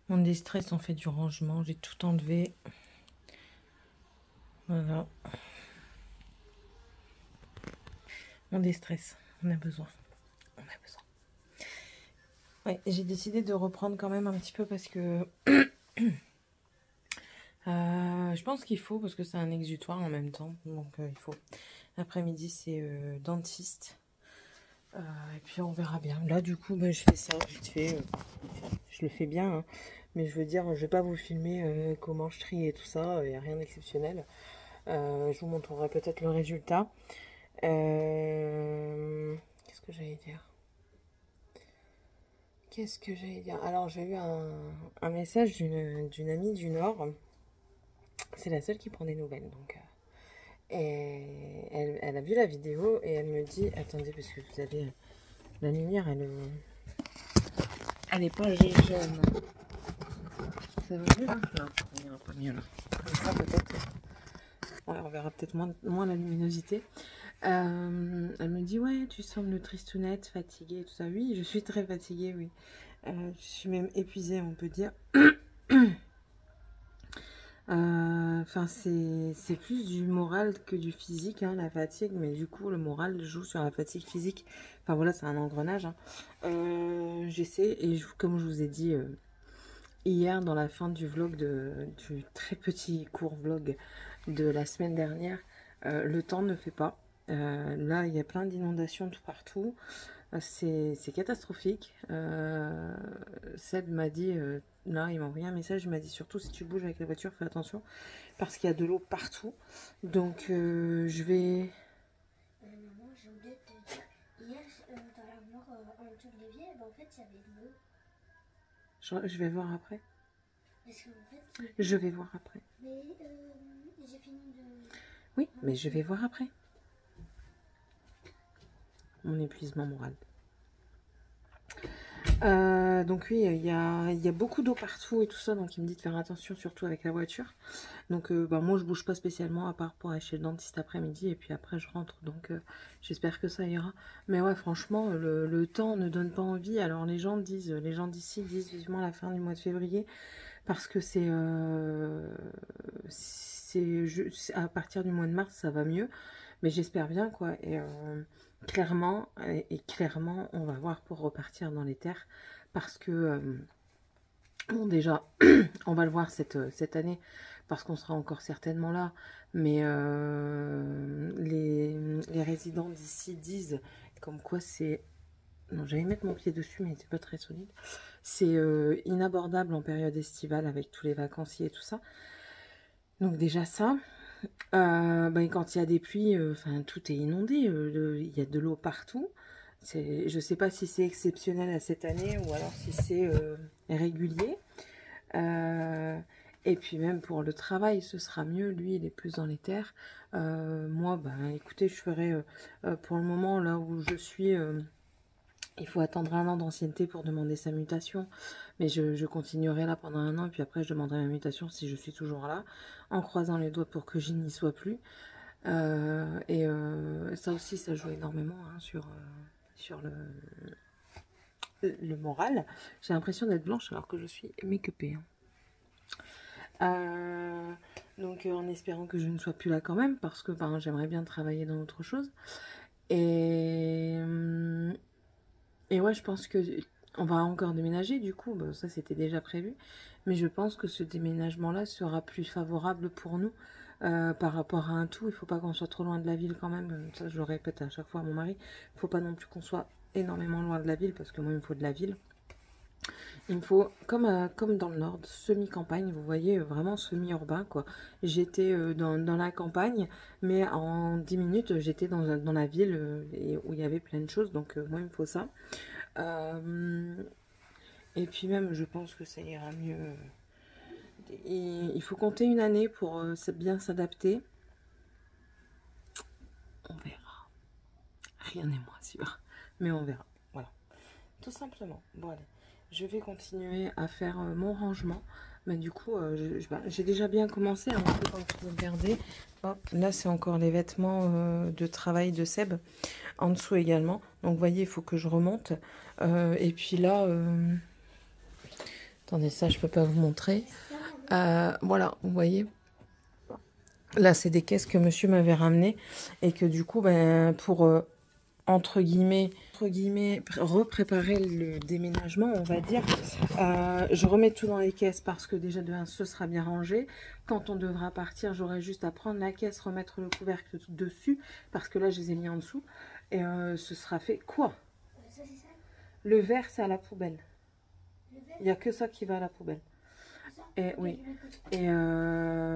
Mon déstress, on fait du rangement. J'ai tout enlevé. Voilà. Mon déstress. On a besoin. On a besoin. Ouais, j'ai décidé de reprendre quand même un petit peu parce que je pense qu'il faut, parce que c'est un exutoire en même temps. Donc il faut. L'après-midi, c'est dentiste. Et puis on verra bien. Là, du coup, je fais ça vite fait. Je le fais bien, hein. Mais je veux dire, je vais pas vous filmer comment je trie et tout ça. Il n'y a rien d'exceptionnel. Je vous montrerai peut-être le résultat. Qu'est-ce que j'allais dire? Qu'est-ce que j'allais dire? Alors, j'ai eu un message d'une amie du Nord. C'est la seule qui prend des nouvelles. Donc, et elle a vu la vidéo et elle me dit, attendez, parce que vous avez la lumière, elle est pas jaune. Ça va mieux là? Non, ça ira pas mieux là. Comme ça, peut-être. Ouais, on verra peut-être moins la luminosité. Elle me dit, ouais, tu sembles tristounette, fatiguée, tout ça. Oui, je suis très fatiguée, oui. Je suis même épuisée, on peut dire. Enfin, c'est plus du moral que du physique, hein, la fatigue. Mais du coup, le moral joue sur la fatigue physique. Enfin, voilà, c'est un engrenage, hein. J'essaie, et comme je vous ai dit hier, dans la fin du vlog, du très petit court vlog de la semaine dernière, le temps ne fait pas. Là, il y a plein d'inondations tout partout. C'est catastrophique. Seb m'a dit, là, il m'a envoyé un message, il m'a dit surtout si tu bouges avec la voiture, fais attention, parce qu'il y a de l'eau partout. Donc, je vais... Maman, j'ai oublié de te dire, hier, dans l'armoire en dessous de l'évier, en fait, il y avait de l'eau. Je vais voir après. Parce qu'en fait, Je vais voir après. mais j'ai fini de... Oui, mais je vais voir après. Mon épuisement moral. Donc oui, il y a beaucoup d'eau partout et tout ça, donc il me dit de faire attention, surtout avec la voiture. Donc moi je bouge pas spécialement à part pour aller chez le dentiste après-midi et puis après je rentre, donc j'espère que ça ira. Mais ouais, franchement, le temps ne donne pas envie. Alors les gens d'ici disent vivement la fin du mois de février parce que c'est à partir du mois de mars ça va mieux, mais j'espère bien quoi. Et clairement, on va voir pour repartir dans les terres parce que bon, déjà, on va le voir cette année, parce qu'on sera encore certainement là, mais les résidents d'ici disent comme quoi c'est... Non, j'allais mettre mon pied dessus, mais c'est pas très solide. C'est inabordable en période estivale avec tous les vacanciers et tout ça. Donc déjà ça. Quand il y a des pluies, tout est inondé. Il y a de l'eau partout. Je sais pas si c'est exceptionnel à cette année ou alors si c'est régulier. Et puis même pour le travail, ce sera mieux. Lui, il est plus dans les terres. Moi, écoutez, je ferai pour le moment, là où je suis, il faut attendre 1 an d'ancienneté pour demander sa mutation. Mais je continuerai là pendant 1 an, et puis après je demanderai ma mutation si je suis toujours là, en croisant les doigts pour que je n'y sois plus. Ça aussi, ça joue énormément hein, sur le moral. J'ai l'impression d'être blanche alors que je suis make-upée. Donc en espérant que je ne sois plus là quand même, parce que j'aimerais bien travailler dans autre chose. Et ouais, je pense que on va encore déménager du coup, ça c'était déjà prévu. Mais je pense que ce déménagement-là sera plus favorable pour nous par rapport à un tout. Il ne faut pas qu'on soit trop loin de la ville quand même. Ça, je le répète à chaque fois à mon mari. Il ne faut pas non plus qu'on soit énormément loin de la ville, parce que moi, il me faut de la ville. Il me faut, comme dans le nord, semi-campagne, vous voyez, vraiment semi-urbain, quoi. J'étais dans la campagne, mais en 10 minutes, j'étais dans la ville où il y avait plein de choses, donc moi, il me faut ça. Et puis même, je pense que ça ira mieux. Il faut compter 1 année pour bien s'adapter. On verra. Rien n'est moins sûr, mais on verra. Voilà, tout simplement. Bon, allez. Je vais continuer à faire mon rangement. Mais du coup, j'ai déjà bien commencé. Un peu comme vous regardez. Hop, là, c'est encore les vêtements de travail de Seb. En dessous également. Donc, vous voyez, il faut que je remonte. Et puis là, Attendez, ça, je peux pas vous montrer. Voilà, vous voyez. Là, c'est des caisses que monsieur m'avait ramenées et que du coup, ben, pour entre guillemets, repréparer le déménagement, on va dire, je remets tout dans les caisses parce que déjà de 1, ce sera bien rangé. Quand on devra partir, j'aurai juste à prendre la caisse, remettre le couvercle dessus parce que là, je les ai mis en dessous et ce sera fait. Quoi? Ça, c'est ça. Le verre, c'est à la poubelle. Le verre, Il n'y a que ça qui va à la poubelle. ça. Et oui. Et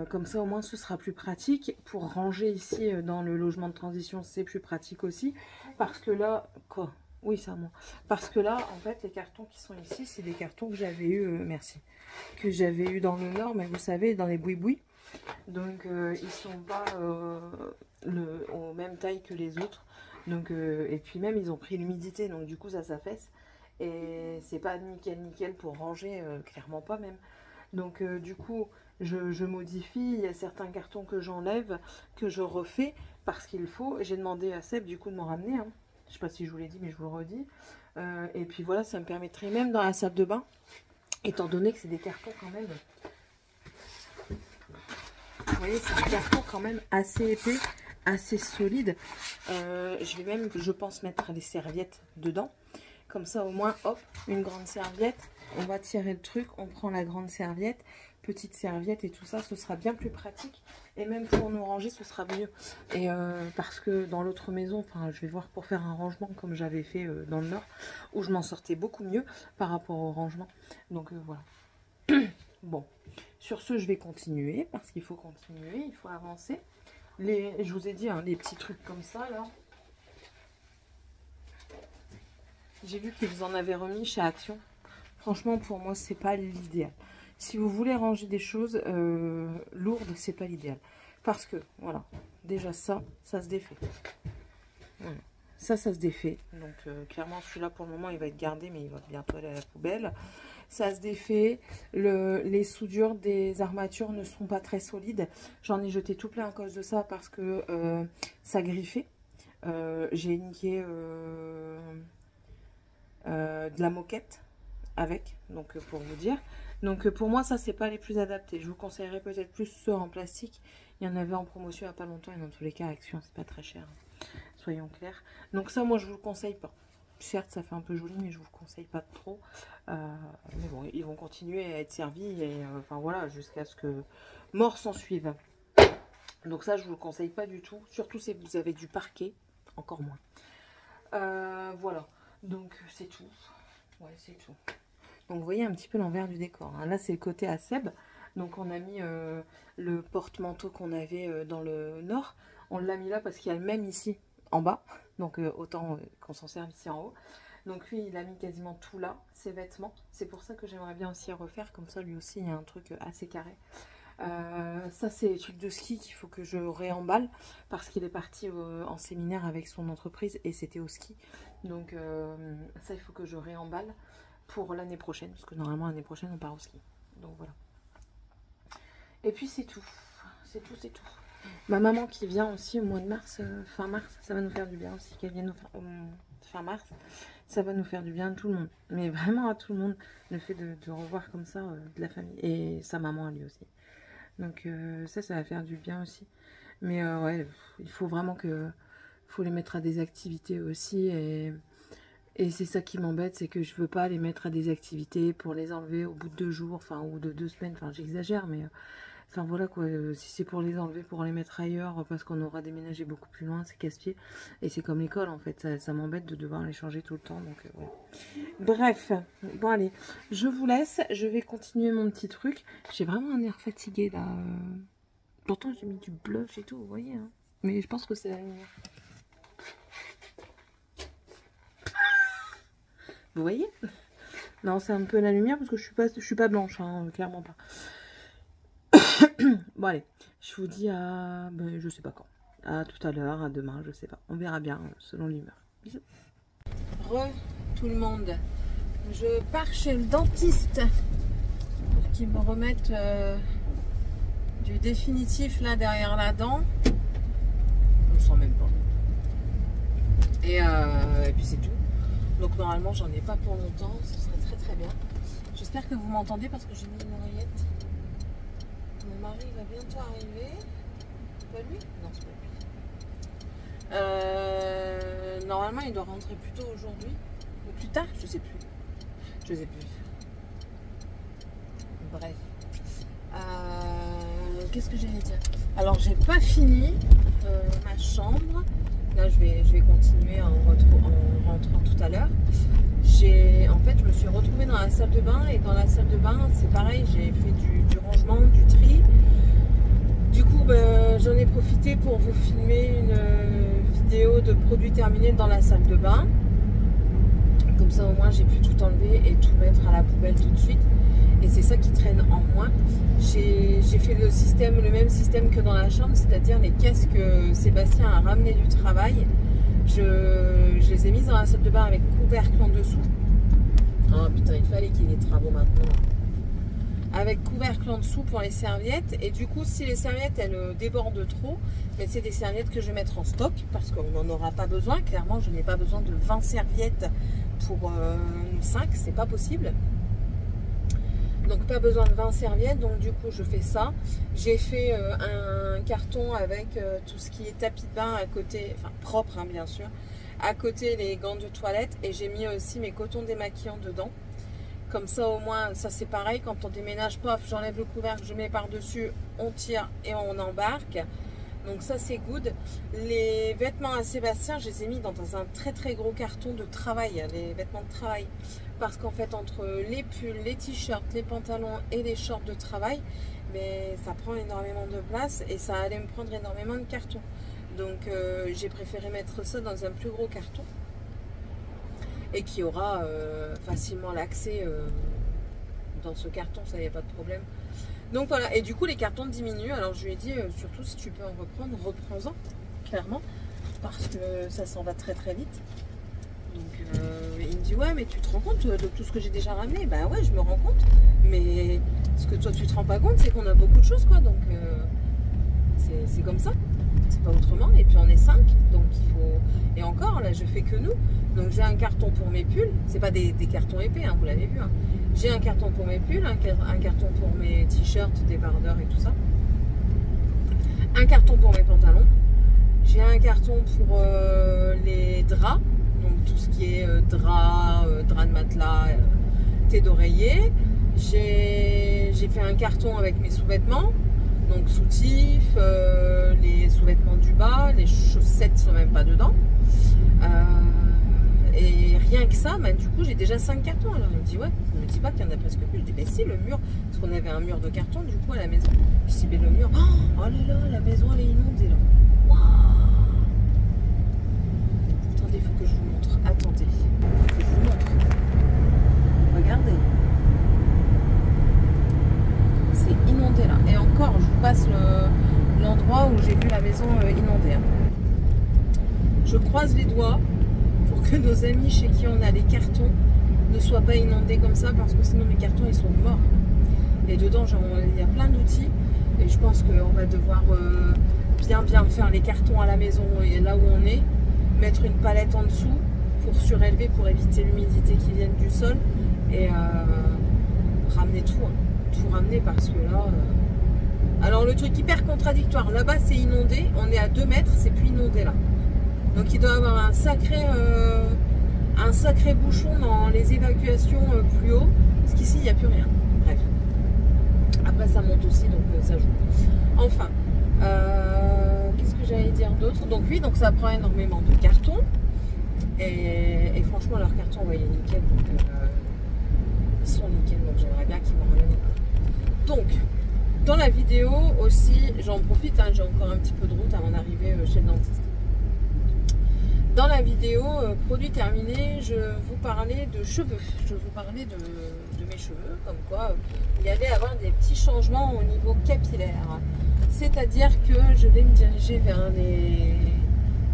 comme ça, au moins, ce sera plus pratique. Pour ranger ici, dans le logement de transition, c'est plus pratique aussi. Parce que là... Quoi? Oui, c'est à moi. Parce que là, en fait, les cartons qui sont ici, c'est des cartons que j'avais eu... merci. Que j'avais eu dans le Nord, mais vous savez, dans les boui-boui. Donc, ils sont pas aux mêmes tailles que les autres. Donc, et puis même, ils ont pris l'humidité. Donc, du coup, ça s'affaisse. Et c'est pas nickel pour ranger, clairement pas même. Donc du coup, je modifie, il y a certains cartons que j'enlève, que je refais, parce qu'il faut. J'ai demandé à Seb du coup de m'en ramener, hein. Je sais pas si je vous l'ai dit, mais je vous le redis. Et puis voilà, ça me permettrait même dans la salle de bain, étant donné que c'est des cartons quand même. Vous voyez, c'est des cartons quand même assez épais, assez solides. Je vais même, je pense, mettre les serviettes dedans. Comme ça, au moins, hop, une grande serviette. On va tirer le truc, on prend la grande serviette, petite serviette et tout ça, ce sera bien plus pratique. Et même pour nous ranger, ce sera mieux. Et parce que dans l'autre maison, enfin, je vais voir pour faire un rangement comme j'avais fait dans le Nord, où je m'en sortais beaucoup mieux par rapport au rangement. Donc voilà. Bon, sur ce, je vais continuer parce qu'il faut continuer, il faut avancer. Je vous ai dit, hein, les petits trucs comme ça, là. J'ai vu qu'ils en avaient remis chez Action. Franchement, pour moi, c'est pas l'idéal. Si vous voulez ranger des choses lourdes, c'est pas l'idéal. Parce que, voilà, déjà ça se défait. Voilà. Ça se défait. Donc, clairement, celui-là, pour le moment, il va être gardé, mais il va bientôt aller à la poubelle. Ça se défait. Les soudures des armatures ne sont pas très solides. J'en ai jeté tout plein à cause de ça parce que ça griffait. J'ai niqué de la moquette avec, donc pour vous dire. Donc pour moi, ça, c'est pas les plus adaptés. Je vous conseillerais peut-être plus ceux en plastique. Il y en avait en promotion il n'y a pas longtemps et dans tous les cas, Action, c'est pas très cher. Soyons clairs. Donc ça, moi, je vous le conseille pas. Certes, ça fait un peu joli, mais je vous le conseille pas trop. Mais bon, ils vont continuer à être servis et enfin voilà, jusqu'à ce que mort s'en suive. Donc ça, je vous le conseille pas du tout. Surtout si vous avez du parquet, encore moins. Voilà. Donc c'est tout. Ouais, c'est tout. Donc vous voyez un petit peu l'envers du décor, hein. Là, c'est le côté à Seb. Donc on a mis le porte-manteau qu'on avait dans le Nord. On l'a mis là parce qu'il y a le même ici en bas. Donc autant qu'on s'en serve ici en haut. Donc lui, il a mis quasiment tout là, ses vêtements. C'est pour ça que j'aimerais bien aussi refaire. Comme ça, lui aussi, il y a un truc assez carré. Ça, c'est les trucs de ski qu'il faut que je réemballe. Parce qu'il est parti en séminaire avec son entreprise et c'était au ski. Donc ça, il faut que je réemballe pour l'année prochaine. Parce que normalement, l'année prochaine, on part au ski. Donc voilà. Et puis c'est tout. C'est tout, c'est tout. Ma maman qui vient aussi au mois de mars, fin mars, ça va nous faire du bien aussi. Qu'elle vienne fin mars, ça va nous faire du bien à tout le monde. Mais vraiment à tout le monde, le fait de revoir comme ça de la famille. Et sa maman à lui aussi. Donc ça va faire du bien aussi. Mais ouais, il faut vraiment que... faut les mettre à des activités aussi. Et c'est ça qui m'embête, c'est que je veux pas les mettre à des activités pour les enlever au bout de 2 jours, enfin, ou de 2 semaines. Enfin, j'exagère, mais... Enfin voilà quoi, si c'est pour les enlever, pour les mettre ailleurs, parce qu'on aura déménagé beaucoup plus loin, c'est casse-pied. Et c'est comme l'école en fait, ça m'embête de devoir les changer tout le temps. Donc ouais. Bref, bon allez, je vous laisse, je vais continuer mon petit truc. J'ai vraiment un air fatigué là. Pourtant j'ai mis du blush et tout, vous voyez. Hein. Mais je pense que c'est la lumière. Vous voyez? Non, c'est un peu la lumière parce que je suis pas blanche, hein, clairement pas. Bon allez, je vous dis à, ben, je sais pas quand, à tout à l'heure, à demain, je sais pas, on verra bien selon l'humeur. Bisous. Tout le monde, je pars chez le dentiste pour qu'il me remette du définitif là derrière la dent. Je le sens même pas. Et puis c'est tout. Donc normalement j'en ai pas pour longtemps, ce serait très très bien. Je J'espère que vous m'entendez parce que j'ai mis une oreillette. Mon mari va bientôt arriver. C'est pas lui? Non, c'est pas lui. Normalement, il doit rentrer plus tôt aujourd'hui. Ou plus tard? Je sais plus. Je sais plus. Bref. Qu'est-ce que j'allais dire? Alors, j'ai pas fini ma chambre. Là, je vais continuer en rentrant tout à l'heure. En fait, je me suis retrouvée dans la salle de bain. Et dans la salle de bain, c'est pareil. J'ai fait du rangement, du tri. Du coup, j'en ai profité pour vous filmer une vidéo de produits terminés dans la salle de bain. Comme ça, au moins, j'ai pu tout enlever et tout mettre à la poubelle tout de suite. Et c'est ça qui traîne en moins. J'ai fait le même système que dans la chambre, c'est-à-dire les caisses que Sébastien a ramenées du travail. Je les ai mises dans la salle de bain avec couvercle en dessous. Oh putain, il fallait qu'il y ait des travaux maintenant. Avec couvercle en dessous pour les serviettes. Et du coup, si les serviettes, elles débordent trop, mais c'est des serviettes que je vais mettre en stock parce qu'on n'en aura pas besoin. Clairement, je n'ai pas besoin de 20 serviettes pour 5, c'est pas possible. Donc pas besoin de 20 serviettes, donc du coup je fais ça. J'ai fait un carton avec tout ce qui est tapis de bain à côté, enfin propre hein, bien sûr, à côté les gants de toilette, et j'ai mis aussi mes cotons démaquillants dedans. Comme ça au moins, ça c'est pareil, quand on déménage, paf, j'enlève le couvercle, je mets par-dessus, on tire et on embarque. Donc ça c'est good. Les vêtements à Sébastien, je les ai mis dans un très très gros carton de travail, les vêtements de travail. Parce qu'en fait entre les pulls, les t-shirts, les pantalons et les shorts de travail, mais ça prend énormément de place et ça allait me prendre énormément de carton. Donc j'ai préféré mettre ça dans un plus gros carton et qui aura facilement l'accès dans ce carton, ça n'y a pas de problème. Donc voilà, et du coup les cartons diminuent. Alors je lui ai dit surtout si tu peux en reprendre, reprends-en, clairement, parce que ça s'en va très très vite. Donc il me dit ouais mais tu te rends compte de tout ce que j'ai déjà ramené? Bah ouais, je me rends compte, mais ce que toi tu te rends pas compte c'est qu'on a beaucoup de choses quoi, donc c'est comme ça, c'est pas autrement. Et puis on est 5, donc il faut, et encore là je fais que nous, donc j'ai un carton pour mes pulls, c'est pas des cartons épais hein, vous l'avez vu hein. J'ai un carton pour mes pulls, un carton pour mes t-shirts, débardeurs et tout ça, un carton pour mes pantalons, j'ai un carton pour les draps, donc tout ce qui est drap de matelas, thé d'oreiller. J'ai fait un carton avec mes sous-vêtements, donc soutifs, les sous-vêtements du bas, les chaussettes sont même pas dedans. Et rien que ça, bah, du coup j'ai déjà 5 cartons. Alors il me dit ouais, ne me dis pas qu'il y en a presque plus. Je dis mais si, le mur, parce qu'on avait un mur de carton du coup à la maison. Je dis mais le mur, oh là là, la maison elle est inondée là. Waouh. Attendez, il faut que je vous montre. Attendez, il faut que je vous montre. Regardez. C'est inondé là. Et encore, je vous passe l'endroit où j'ai vu la maison inondée. Je croise les doigts pour que nos amis chez qui on a les cartons ne soient pas inondés comme ça, parce que sinon mes cartons ils sont morts. Et dedans il y a plein d'outils et je pense qu'on va devoir bien faire les cartons à la maison et là où on est, mettre une palette en dessous pour surélever, pour éviter l'humidité qui vienne du sol, et ramener tout, hein. Tout ramener, parce que là alors le truc hyper contradictoire, là-bas c'est inondé, on est à 2 mètres, c'est plus inondé là. Donc il doit y avoir un sacré bouchon dans les évacuations plus haut, parce qu'ici il n'y a plus rien. Bref. Après ça monte aussi, donc ça joue. Enfin, qu'est-ce que j'allais dire d'autre? Donc oui, donc ça prend énormément de cartons. Et franchement leurs cartons, ouais, il est nickel. Donc, ils sont nickel, donc j'aimerais bien qu'ils m'en ramènent un peu. Donc, dans la vidéo aussi, j'en profite, hein, j'ai encore un petit peu de route avant d'arriver chez le dentiste. Dans la vidéo produit terminé, je vous parlais de cheveux. Je vous parlais de mes cheveux, comme quoi il y allait avoir des petits changements au niveau capillaire. C'est-à-dire que je vais me diriger vers les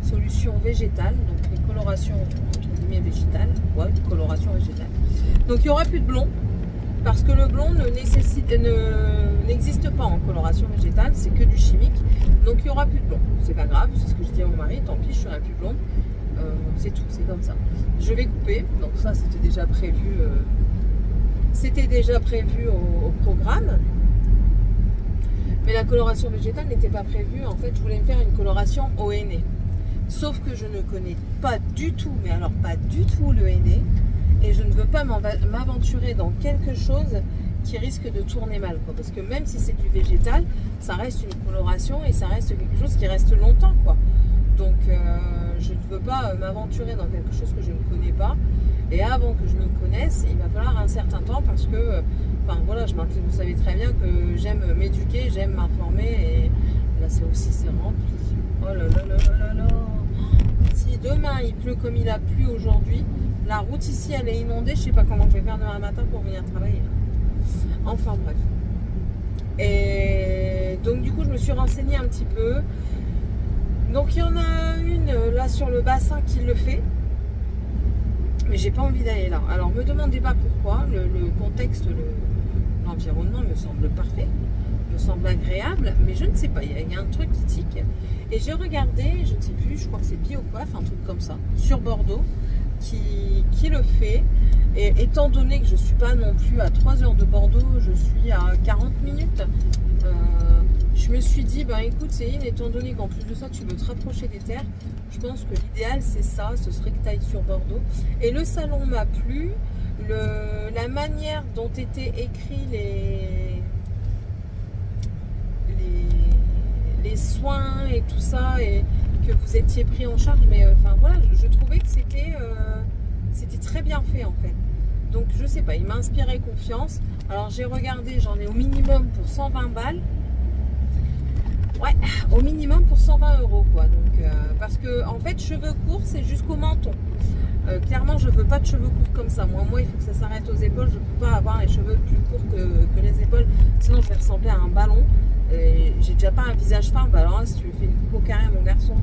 solutions végétales, donc les colorations entre guillemets végétales. Ouais, coloration végétale. Donc il n'y aura plus de blond, parce que le blond n'existe pas en coloration végétale, c'est que du chimique. Donc il n'y aura plus de blond. C'est pas grave, c'est ce que je dis à mon mari, tant pis, je serai plus blonde. C'est tout, c'est comme ça. Je vais couper, donc ça c'était déjà prévu c'était déjà prévu au programme. Mais la coloration végétale n'était pas prévue. En fait, je voulais me faire une coloration au henné. Sauf que je ne connais pas du tout, mais alors pas du tout le henné. Et je ne veux pas m'aventurer dans quelque chose qui risque de tourner mal, quoi. Parce que même si c'est du végétal, ça reste une coloration et ça reste quelque chose qui reste longtemps, quoi. Donc je ne veux pas m'aventurer dans quelque chose que je ne connais pas. Et avant que je m'y connaisse, il va falloir un certain temps parce que, enfin voilà, vous savez très bien que j'aime m'éduquer, j'aime m'informer et là c'est rempli. Oh là là là là là là. Si demain il pleut comme il a plu aujourd'hui, la route ici elle est inondée, je sais pas comment je vais faire demain matin pour venir travailler. Enfin bref. Et donc du coup je me suis renseignée un petit peu. Donc il y en a une là sur le bassin qui le fait. Mais j'ai pas envie d'aller là. Alors me demandez pas pourquoi. Le contexte, l'environnement me semble parfait, me semble agréable, mais je ne sais pas. Il y a un truc qui tique. Et j'ai regardé, je ne sais plus, je crois que c'est BioCoiffe, un truc comme ça, sur Bordeaux, qui le fait. Et étant donné que je suis pas non plus à 3 heures de Bordeaux, je suis à 40 minutes. Je me suis dit, ben écoute Céline, étant donné qu'en plus de ça tu veux te rapprocher des terres, je pense que l'idéal c'est ça, ce serait que tu ailles sur Bordeaux. Et le salon m'a plu, la manière dont étaient écrits les soins et tout ça, et que vous étiez pris en charge, mais enfin voilà, je trouvais que c'était très bien fait en fait. Donc je sais pas, il m'a inspiré confiance. Alors j'ai regardé, j'en ai au minimum pour 120 balles. Ouais, au minimum pour 120 € quoi. Donc, parce que en fait, cheveux courts, c'est jusqu'au menton. Clairement, je veux pas de cheveux courts comme ça. Moi, il faut que ça s'arrête aux épaules. Je peux pas avoir les cheveux plus courts que les épaules. Sinon, je vais ressembler à un ballon. J'ai déjà pas un visage fin. Bah alors là, si tu me fais une coupe au carré, mon garçon,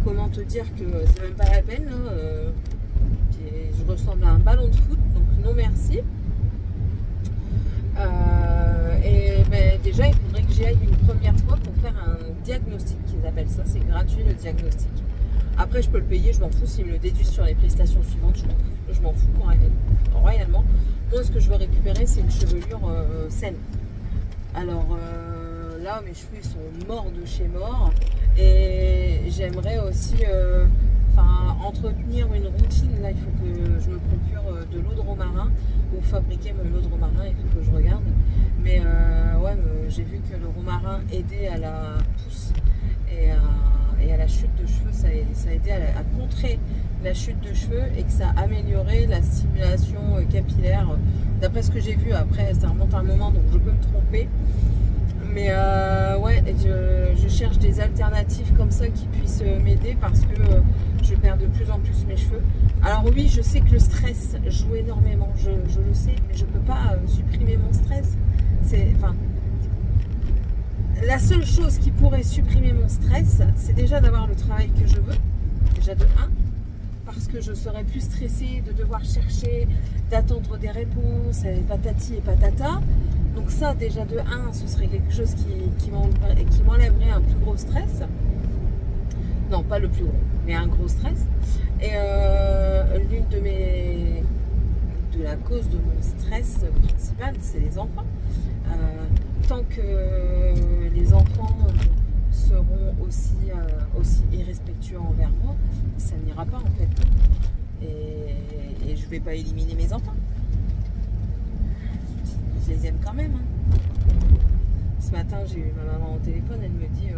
comment te dire que c'est même pas la peine. Hein, je ressemble à un ballon de foot. Donc non merci. Et ben, déjà il faudrait que j'y aille une première fois pour faire un diagnostic qu'ils appellent ça, c'est gratuit le diagnostic. Après je peux le payer, je m'en fous, s'ils me le déduisent sur les prestations suivantes, je m'en fous royalement. Moi ce que je veux récupérer c'est une chevelure saine. Alors là mes cheveux ils sont morts de chez mort et j'aimerais aussi entretenir une routine. Là il faut que je me procure de l'eau de romarin ou fabriquer mon eau de romarin, il faut que je regarde. Mais ouais, j'ai vu que le romarin aidait à la pousse et à la chute de cheveux, ça aidait à contrer la chute de cheveux et que ça améliorait la stimulation capillaire. D'après ce que j'ai vu, après ça remonte à un moment donc je peux me tromper. Mais ouais, je cherche des alternatives comme ça qui puissent m'aider parce que je perds de plus en plus mes cheveux. Alors oui, je sais que le stress joue énormément, je le sais, mais je ne peux pas supprimer mon stress. Enfin, la seule chose qui pourrait supprimer mon stress, c'est déjà d'avoir le travail que je veux, déjà de 1, parce que je serais plus stressée de devoir chercher, d'attendre des réponses, et patati et patata. Donc ça, déjà de 1, ce serait quelque chose qui m'enlèverait un plus gros stress. Non, pas le plus gros, mais un gros stress. Et l'une de la cause de mon stress principal, c'est les enfants. Tant que les enfants seront aussi irrespectueux envers moi, ça n'ira pas en fait. Et je ne vais pas éliminer mes enfants. Je les aime quand même. Hein. Ce matin, j'ai eu ma maman au téléphone, elle me dit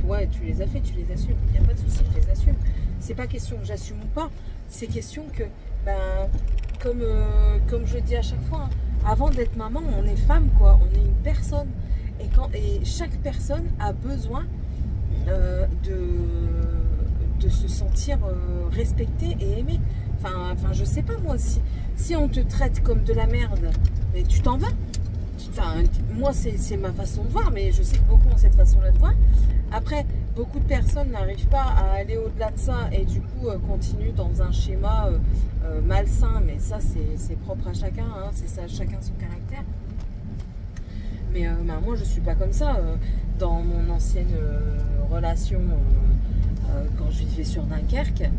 ouais, tu les as fait, tu les assumes. Il n'y a pas de souci, je les assume. C'est pas question que j'assume ou pas, c'est question que, ben, comme je dis à chaque fois, hein, avant d'être maman, on est femme, quoi. On est une personne. Et chaque personne a besoin de se sentir respectée et aimée. Enfin, je sais pas moi, si on te traite comme de la merde, mais tu t'en vas. Enfin, moi, c'est ma façon de voir, mais je sais que beaucoup ont cette façon-là de voir. Après, beaucoup de personnes n'arrivent pas à aller au-delà de ça et du coup continuent dans un schéma malsain, mais ça, c'est propre à chacun, hein, c'est ça, chacun son caractère. Mais moi, je suis pas comme ça. Dans mon ancienne relation, quand je vivais sur Dunkerque,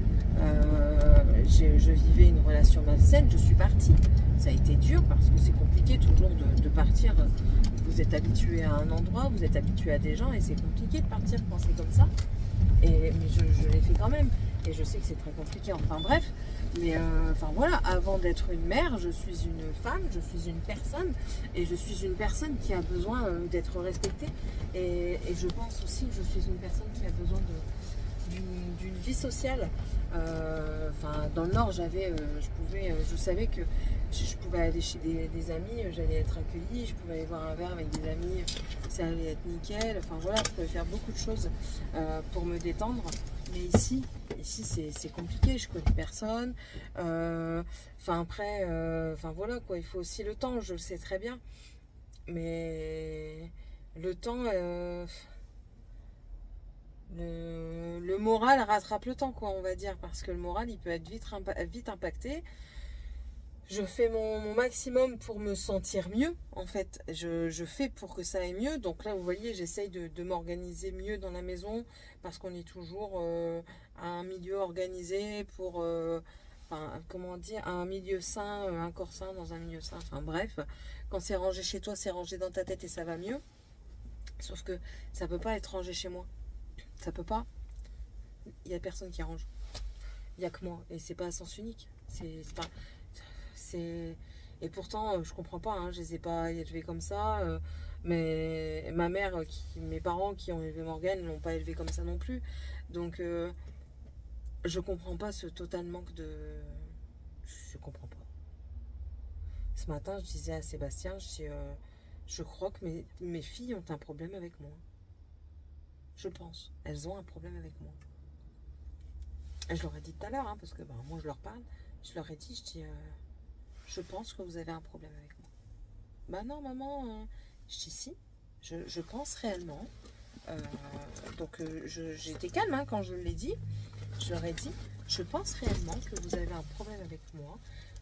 je vivais une relation malsaine, je suis partie. Ça a été dur parce que c'est compliqué toujours de partir. Vous êtes habitué à un endroit, vous êtes habitué à des gens et c'est compliqué de partir quand c'est comme ça. Mais je l'ai fait quand même. Et je sais que c'est très compliqué. Enfin bref. Mais enfin voilà, avant d'être une mère, je suis une femme, je suis une personne. Et je suis une personne qui a besoin d'être respectée. Et je pense aussi que je suis une personne qui a besoin d'une vie sociale. Enfin, dans le Nord, je savais que je pouvais aller chez des amis, j'allais être accueillie, je pouvais aller boire un verre avec des amis, ça allait être nickel. Enfin voilà, je pouvais faire beaucoup de choses pour me détendre. Mais ici c'est compliqué, je connais personne. Enfin après, enfin voilà quoi, il faut aussi le temps, je le sais très bien. Mais le temps, le moral rattrape le temps, quoi, on va dire, parce que le moral, il peut être vite impacté. Je fais mon maximum pour me sentir mieux, en fait. Je fais pour que ça aille mieux. Donc là, vous voyez, j'essaye de m'organiser mieux dans la maison, parce qu'on est toujours à un milieu organisé pour... enfin, comment dire, un milieu sain, un corps sain dans un milieu sain. Enfin bref, quand c'est rangé chez toi, c'est rangé dans ta tête et ça va mieux. Sauf que ça peut pas être rangé chez moi. Ça peut pas. Il n'y a personne qui arrange. Il n'y a que moi. Et c'est pas à sens unique. Et pourtant, je comprends pas. Hein, je les ai pas élevés comme ça. Mais ma mère, mes parents qui ont élevé Morgane ne l'ont pas élevé comme ça non plus. Donc, je comprends pas ce total manque de... Je comprends pas. Ce matin, je disais à Sébastien, je crois que mes filles ont un problème avec moi. Je pense. Elles ont un problème avec moi. Et je leur ai dit tout à l'heure, hein, parce que moi je leur parle. Je leur ai dit, je pense que vous avez un problème avec moi. Bah non, maman. Je dis si. Je pense réellement. Donc j'étais calme hein, quand je l'ai dit. Je leur ai dit, je pense réellement que vous avez un problème avec moi.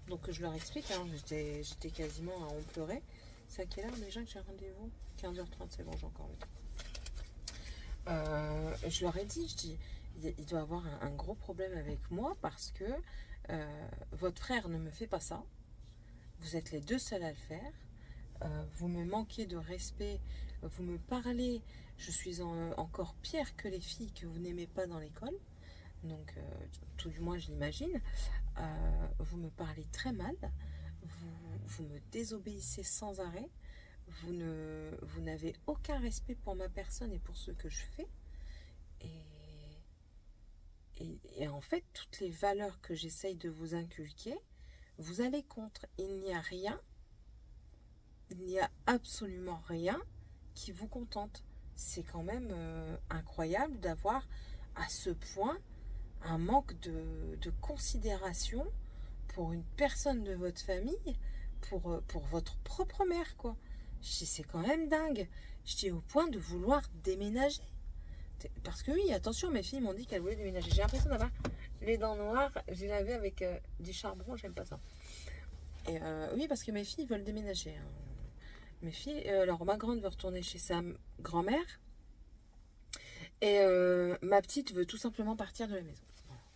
Donc je leur explique. Hein, j'étais quasiment à en pleurer. C'est à quelle heure déjà que j'ai rendez-vous? 15h30, c'est bon, j'ai encore le temps. Je leur ai dit, il doit avoir un gros problème avec moi parce que votre frère ne me fait pas ça. Vous êtes les deux seuls à le faire. Vous me manquez de respect. Vous me parlez. Je suis encore pire que les filles que vous n'aimez pas dans l'école. Donc, tout du moins, je l'imagine. Vous me parlez très mal. Vous me désobéissez sans arrêt. Vous n'avez aucun respect pour ma personne et pour ce que je fais. Et en fait, toutes les valeurs que j'essaye de vous inculquer, vous allez contre. Il n'y a rien, il n'y a absolument rien qui vous contente. C'est quand même incroyable d'avoir à ce point un manque de considération pour une personne de votre famille, pour votre propre mère, quoi. Je dis, c'est quand même dingue. Je dis, au point de vouloir déménager. Parce que oui, attention, mes filles m'ont dit qu'elles voulaient déménager. J'ai l'impression d'avoir les dents noires. J'ai lavé avec du charbon, j'aime pas ça. Et oui, parce que mes filles veulent déménager. Hein. Mes filles, alors ma grande veut retourner chez sa grand-mère. Et ma petite veut tout simplement partir de la maison.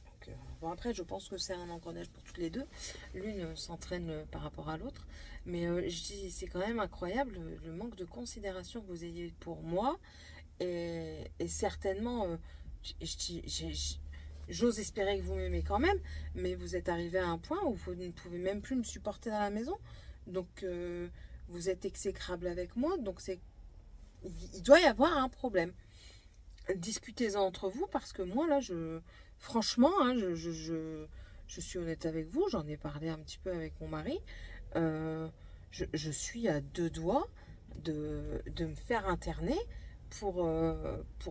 Donc, bon, après, je pense que c'est un engrenage pour toutes les deux. L'une s'entraîne par rapport à l'autre. Mais je dis, c'est quand même incroyable le manque de considération que vous ayez pour moi. Et certainement, j'ose espérer que vous m'aimez quand même. Mais vous êtes arrivé à un point où vous ne pouvez même plus me supporter dans la maison. Donc, vous êtes exécrable avec moi. Donc, il doit y avoir un problème. Discutez-en entre vous parce que moi, là, franchement, hein, je suis honnête avec vous. J'en ai parlé un petit peu avec mon mari. Je suis à deux doigts de me faire interner pour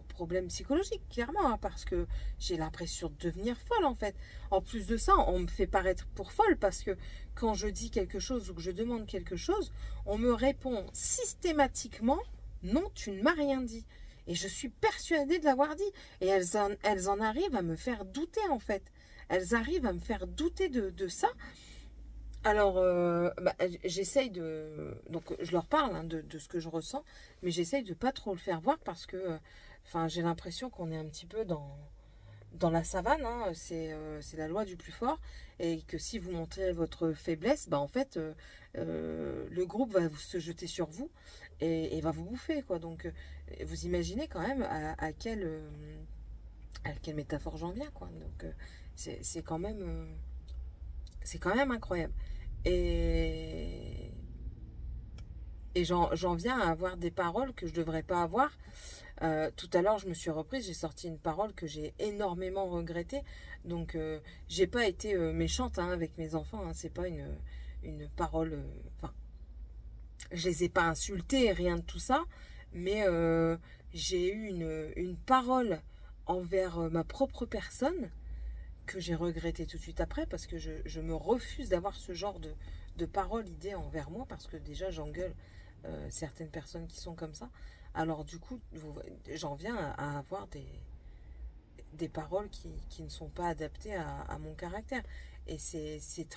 problème psychologique, clairement, hein, parce que j'ai l'impression de devenir folle, en fait. En plus de ça, on me fait paraître pour folle parce que quand je dis quelque chose ou que je demande quelque chose, on me répond systématiquement « Non, tu ne m'as rien dit ». Et je suis persuadée de l'avoir dit. Et elles en arrivent à me faire douter, en fait. Elles arrivent à me faire douter de ça. Alors, j'essaye de... Donc, je leur parle hein, de ce que je ressens, mais j'essaye de pas trop le faire voir parce que j'ai l'impression qu'on est un petit peu dans la savane, hein, c'est la loi du plus fort, et que si vous montrez votre faiblesse, bah en fait, le groupe va se jeter sur vous et va vous bouffer, quoi. Donc, vous imaginez quand même à quelle métaphore j'en viens, quoi. Donc, c'est quand même incroyable. Et, et j'en viens à avoir des paroles que je devrais pas avoir. Tout à l'heure, je me suis reprise, j'ai sorti une parole que j'ai énormément regrettée. Donc, j'ai pas été méchante, hein, avec mes enfants, hein. C'est pas une parole. Enfin, je les ai pas insultés, rien de tout ça. Mais j'ai eu une parole envers ma propre personne que j'ai regretté tout de suite après parce que je me refuse d'avoir ce genre de paroles, idées envers moi parce que déjà j'engueule certaines personnes qui sont comme ça. Alors du coup, j'en viens à avoir des paroles qui ne sont pas adaptées à mon caractère. Et c'est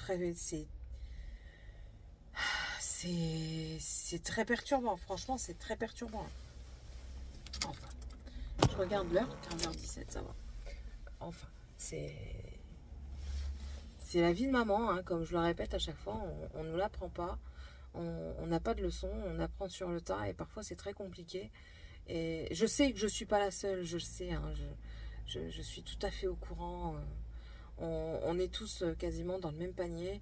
très perturbant. Franchement, c'est très perturbant. Enfin, je regarde l'heure, 15h17, ça va. Enfin, c'est la vie de maman, hein, comme je le répète à chaque fois, on ne nous l'apprend pas, on n'a pas de leçon, on apprend sur le tas et parfois c'est très compliqué. Et je sais que je ne suis pas la seule, je le sais, hein, je suis tout à fait au courant. On est tous quasiment dans le même panier.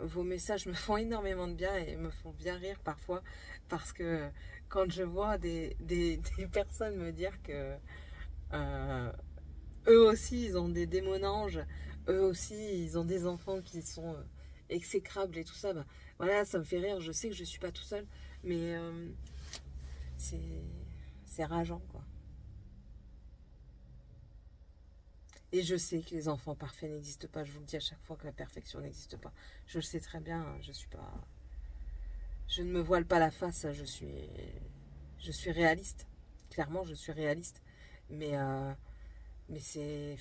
Vos messages me font énormément de bien et me font bien rire parfois parce que quand je vois des personnes me dire que euh, eux aussi ils ont des démonanges, eux aussi ils ont des enfants qui sont exécrables et tout ça, bah, voilà, ça me fait rire. Je sais que je suis pas tout seul, mais c'est c'est rageant, quoi. Et je sais que les enfants parfaits n'existent pas. Je vous le dis à chaque fois que la perfection n'existe pas. Je le sais très bien. Je suis pas. Je ne me voile pas la face. Je suis réaliste. Clairement, je suis réaliste. Mais c'est.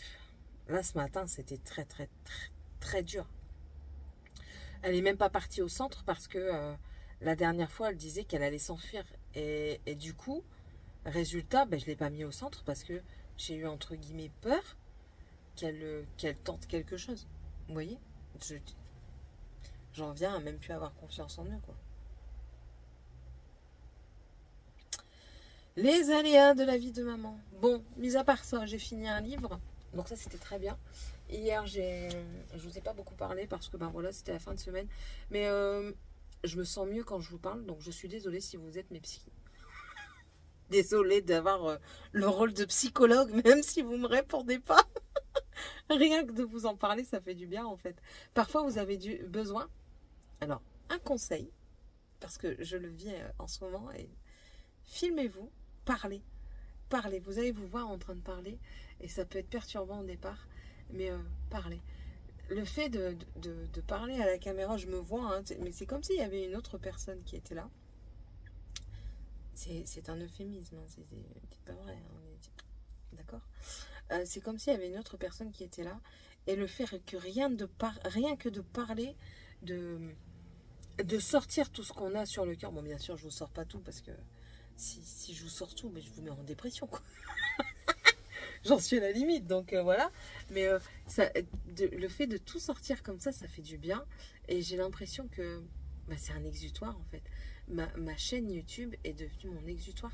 Là, ce matin, c'était très, très, très, très dur. Elle est même pas partie au centre parce que la dernière fois, elle disait qu'elle allait s'enfuir. Et du coup, résultat, ben, je l'ai pas mis au centre parce que j'ai eu entre guillemets peur qu'elle tente quelque chose. Vous voyez, j'en viens à même plus avoir confiance en eux, quoi. Les aléas de la vie de maman. Bon, mis à part ça, j'ai fini un livre. Donc ça, c'était très bien. Hier, je vous ai pas beaucoup parlé parce que ben voilà, c'était la fin de semaine. Mais je me sens mieux quand je vous parle. Donc je suis désolée si vous êtes mes psy. Désolée d'avoir le rôle de psychologue, même si vous me répondez pas. Rien que de vous en parler, ça fait du bien en fait. Parfois, vous avez besoin. Alors, un conseil, parce que je le vis en ce moment, et filmez-vous, parlez. Parlez. Vous allez vous voir en train de parler, et ça peut être perturbant au départ, mais parlez. Le fait de parler à la caméra, je me vois, hein, mais c'est comme s'il y avait une autre personne qui était là. C'est un euphémisme, hein, c'est pas vrai. Hein, d'accord. C'est comme s'il y avait une autre personne qui était là. Et le fait que rien que de parler, de sortir tout ce qu'on a sur le cœur. Bon, bien sûr, je vous sors pas tout parce que si je vous sors tout, mais je vous mets en dépression, quoi. J'en suis à la limite, donc voilà. Mais le fait de tout sortir comme ça fait du bien. Et j'ai l'impression que bah, c'est un exutoire, en fait. Ma chaîne YouTube est devenue mon exutoire.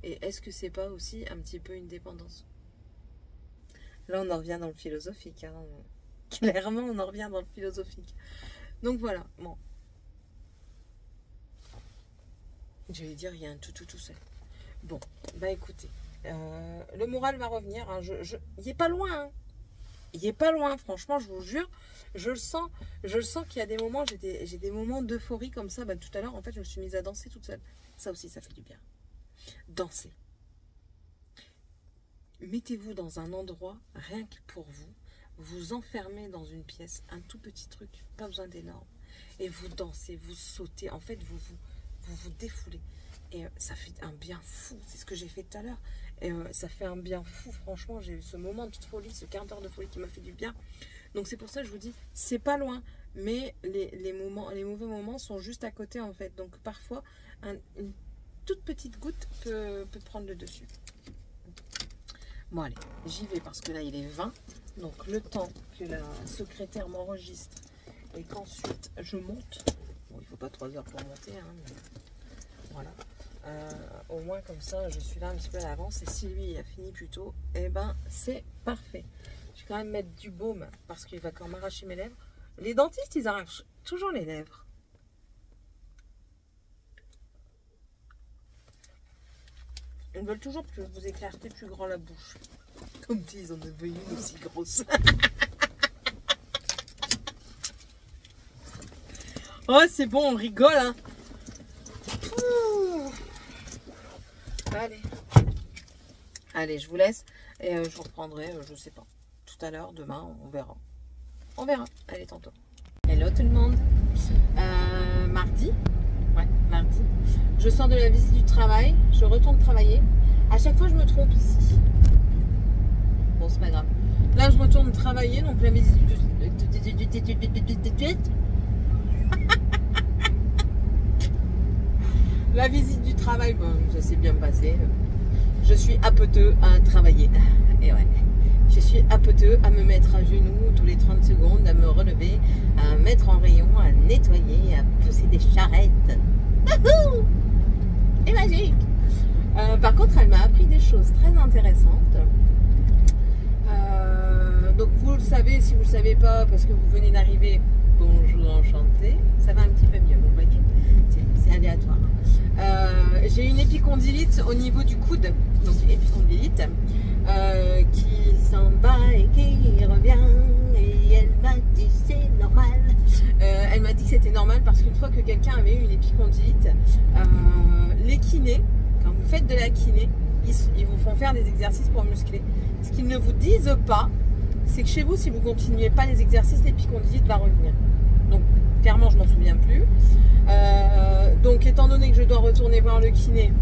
Et est-ce que c'est pas aussi un petit peu une dépendance? Là, on en revient dans le philosophique. Hein. Clairement, on en revient dans le philosophique. Donc voilà, bon. Je vais dire, il y a un tout seul. Bon, bah écoutez, le moral va revenir. Hein. Il est pas loin. Hein. Il est pas loin, franchement, je vous jure. Je le sens qu'il y a des moments, j'ai des moments d'euphorie comme ça. Bah, tout à l'heure, en fait, je me suis mise à danser toute seule. Ça aussi, ça fait du bien. Danser. Mettez-vous dans un endroit, rien que pour vous. Vous enfermez dans une pièce, un tout petit truc, pas besoin d'énorme. Et vous dansez, vous sautez. En fait, vous défoulez. Et ça fait un bien fou. C'est ce que j'ai fait tout à l'heure. Et ça fait un bien fou. Franchement, j'ai eu ce moment de folie, ce quart d'heure de folie qui m'a fait du bien. Donc c'est pour ça que je vous dis, c'est pas loin. Mais les mauvais moments sont juste à côté, en fait. Donc parfois, une toute petite goutte peut prendre le dessus. Bon allez, j'y vais parce que là il est 20. Donc le temps que la secrétaire m'enregistre et qu'ensuite je monte. Bon, il ne faut pas 3 heures pour monter, hein, mais voilà. Au moins comme ça, je suis là un petit peu à l'avance. Et si lui a fini plus tôt, eh ben c'est parfait. Je vais quand même mettre du baume parce qu'il va quand même arracher mes lèvres. Les dentistes, ils arrachent toujours les lèvres. Ils veulent toujours que vous éclairez plus grand la bouche. Comme s'ils en avaient une aussi grosse. Oh, c'est bon, on rigole, hein. Allez. Allez, je vous laisse. Et je vous reprendrai, je sais pas. Tout à l'heure, demain, on verra. On verra. Allez, tantôt. Hello tout le monde. Mardi. Ouais, mardi. Je sors de la visite du travail. Je retourne travailler. À chaque fois, je me trompe ici. Bon, c'est pas grave. Là, je retourne travailler. Donc, la visite du... La visite du travail, bon, ça s'est bien passé. Je suis apoteux à travailler. Et ouais, je suis apoteux à me mettre à genoux tous les 30 secondes, à me relever, à mettre en rayon, à nettoyer, à pousser des charrettes. Et magique. Par contre, elle m'a appris des choses très intéressantes. Donc vous le savez, si vous ne le savez pas, parce que vous venez d'arriver, bonjour, enchanté. Ça va un petit peu mieux, vous voyez. C'est aléatoire. J'ai une épicondylite au niveau du coude, donc épicondylite, qui s'en bat et qui revient, et elle m'a dit c'est normal. Elle m'a dit que c'était normal parce qu'une fois que quelqu'un avait eu une épicondylite, les kinés, quand vous faites de la kiné, ils vous font faire des exercices pour muscler. Ce qu'ils ne vous disent pas, c'est que chez vous, si vous ne continuez pas les exercices, l'épicondylite va revenir. Donc clairement, je m'en souviens plus. Donc étant donné que je dois retourner voir le kiné,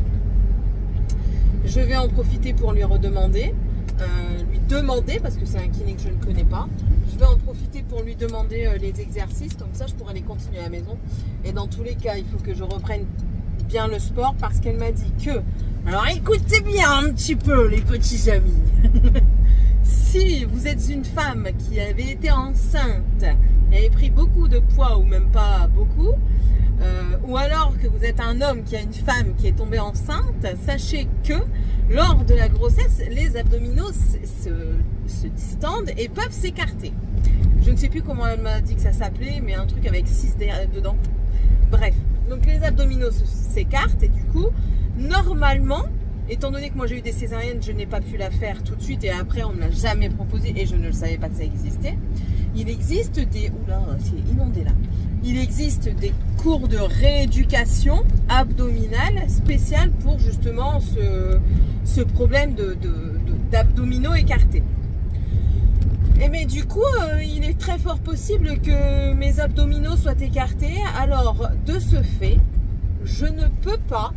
je vais en profiter pour lui redemander, lui demander, parce que c'est un kiné que je ne connais pas, je vais en profiter pour lui demander les exercices, comme ça je pourrai les continuer à la maison. Et dans tous les cas, il faut que je reprenne bien le sport, parce qu'elle m'a dit que, alors écoutez bien un petit peu les petits amis, si vous êtes une femme qui avait été enceinte et avait pris beaucoup de poids ou même pas beaucoup, ou alors que vous êtes un homme qui a une femme qui est tombée enceinte, sachez que lors de la grossesse, les abdominaux se distendent et peuvent s'écarter. Je ne sais plus comment elle m'a dit que ça s'appelait, mais un truc avec 6 dedans. Bref, donc les abdominaux s'écartent et du coup, normalement, étant donné que moi j'ai eu des césariennes, je n'ai pas pu la faire tout de suite et après on ne m'a jamais proposé et je ne le savais pas que ça existait. Il existe des... Oula, c'est inondé là. Il existe des cours de rééducation abdominale spéciales pour justement ce problème d'abdominaux écartés. Et mais du coup, il est très fort possible que mes abdominaux soient écartés. Alors, de ce fait, je ne peux pas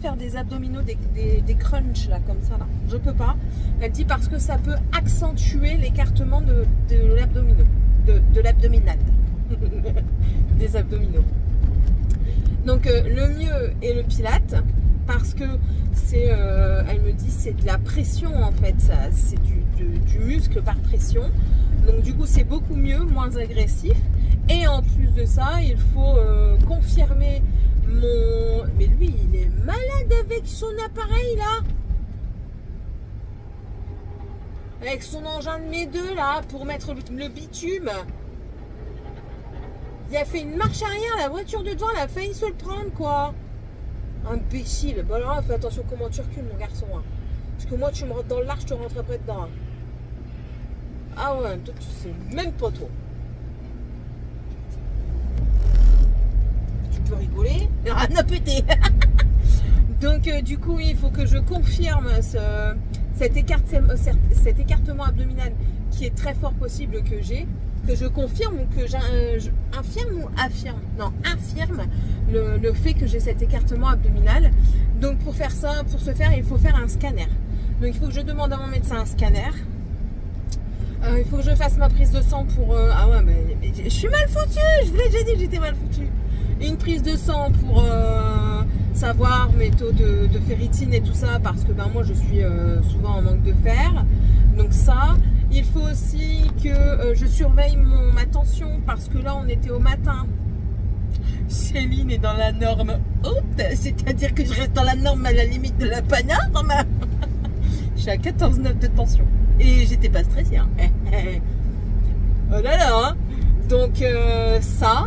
faire des abdominaux, des crunchs là, comme ça là. Je peux pas. Elle dit parce que ça peut accentuer l'écartement de l'abdominaux, de l'abdominal, des abdominaux. Donc le mieux est le pilate parce que c'est, elle me dit, c'est de la pression en fait, c'est du muscle par pression. Donc du coup c'est beaucoup mieux, moins agressif. Et en plus de ça, il faut confirmer mon... Mais lui, il est malade avec son appareil là. Avec son engin de mes deux là, pour mettre le bitume. Il a fait une marche arrière, la voiture de devant, elle a failli se le prendre quoi. Imbécile. Bon alors là, fais attention comment tu recules mon garçon. Hein. Parce que moi, tu me rentres dans le large, je te rentre après dedans. Hein. Ah ouais, toi tu sais même pas toi. Tu peux rigoler, mais rien à péter. Donc du coup, il faut que je confirme cet écartement abdominal qui est très fort possible que j'ai. Que je confirme ou que infirme le fait que j'ai cet écartement abdominal. Donc pour faire ça, pour ce faire, il faut faire un scanner. Donc il faut que je demande à mon médecin un scanner. Il faut que je fasse ma prise de sang pour... Ah ouais, mais je suis mal foutue. Je vous l'ai déjà dit que j'étais mal foutue. une prise de sang pour savoir mes taux de ferritine et tout ça, parce que ben, moi je suis souvent en manque de fer. Donc ça, il faut aussi que je surveille ma tension, parce que là on était au matin. Céline est dans la norme haute, c'est-à-dire que je reste dans la norme à la limite de la panarme. Je suis à 14,9 de tension et j'étais pas stressée. Hein. Oh là là, hein. Donc ça,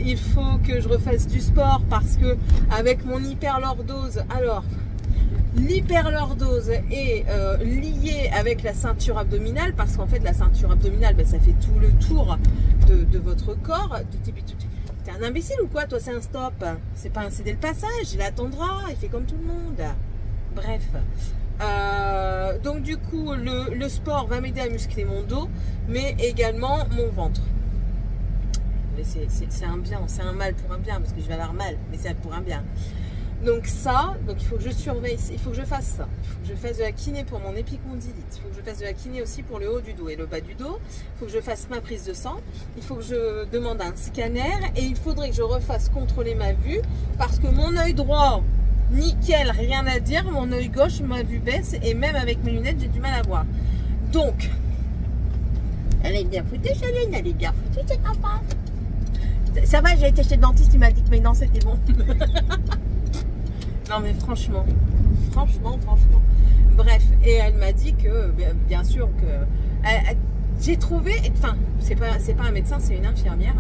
il faut que je refasse du sport, parce que avec mon hyperlordose, alors l'hyperlordose est liée avec la ceinture abdominale, parce qu'en fait la ceinture abdominale, ben, ça fait tout le tour de votre corps. T'es un imbécile ou quoi? Toi, c'est un stop, c'est pas un céder le passage, il attendra, il fait comme tout le monde. Bref, donc du coup le sport va m'aider à muscler mon dos, mais également mon ventre. C'est un bien, c'est un mal pour un bien, parce que je vais avoir mal, mais c'est pour un bien. Donc ça, donc il faut que je surveille, il faut que je fasse ça. Il faut que je fasse de la kiné pour mon épicondylite. Il faut que je fasse de la kiné aussi pour le haut du dos et le bas du dos. Il faut que je fasse ma prise de sang. Il faut que je demande un scanner. Et il faudrait que je refasse contrôler ma vue, parce que mon œil droit, nickel, rien à dire. Mon œil gauche, ma vue baisse, et même avec mes lunettes, j'ai du mal à voir. Donc, elle est bien foutue, Céline, elle est bien foutue, c'est papa. Ça va, j'ai été chez le dentiste, il m'a dit que mais non, c'était bon. Non mais franchement. Bref, et elle m'a dit que, bien sûr que... j'ai trouvé, enfin, c'est pas un médecin, c'est une infirmière.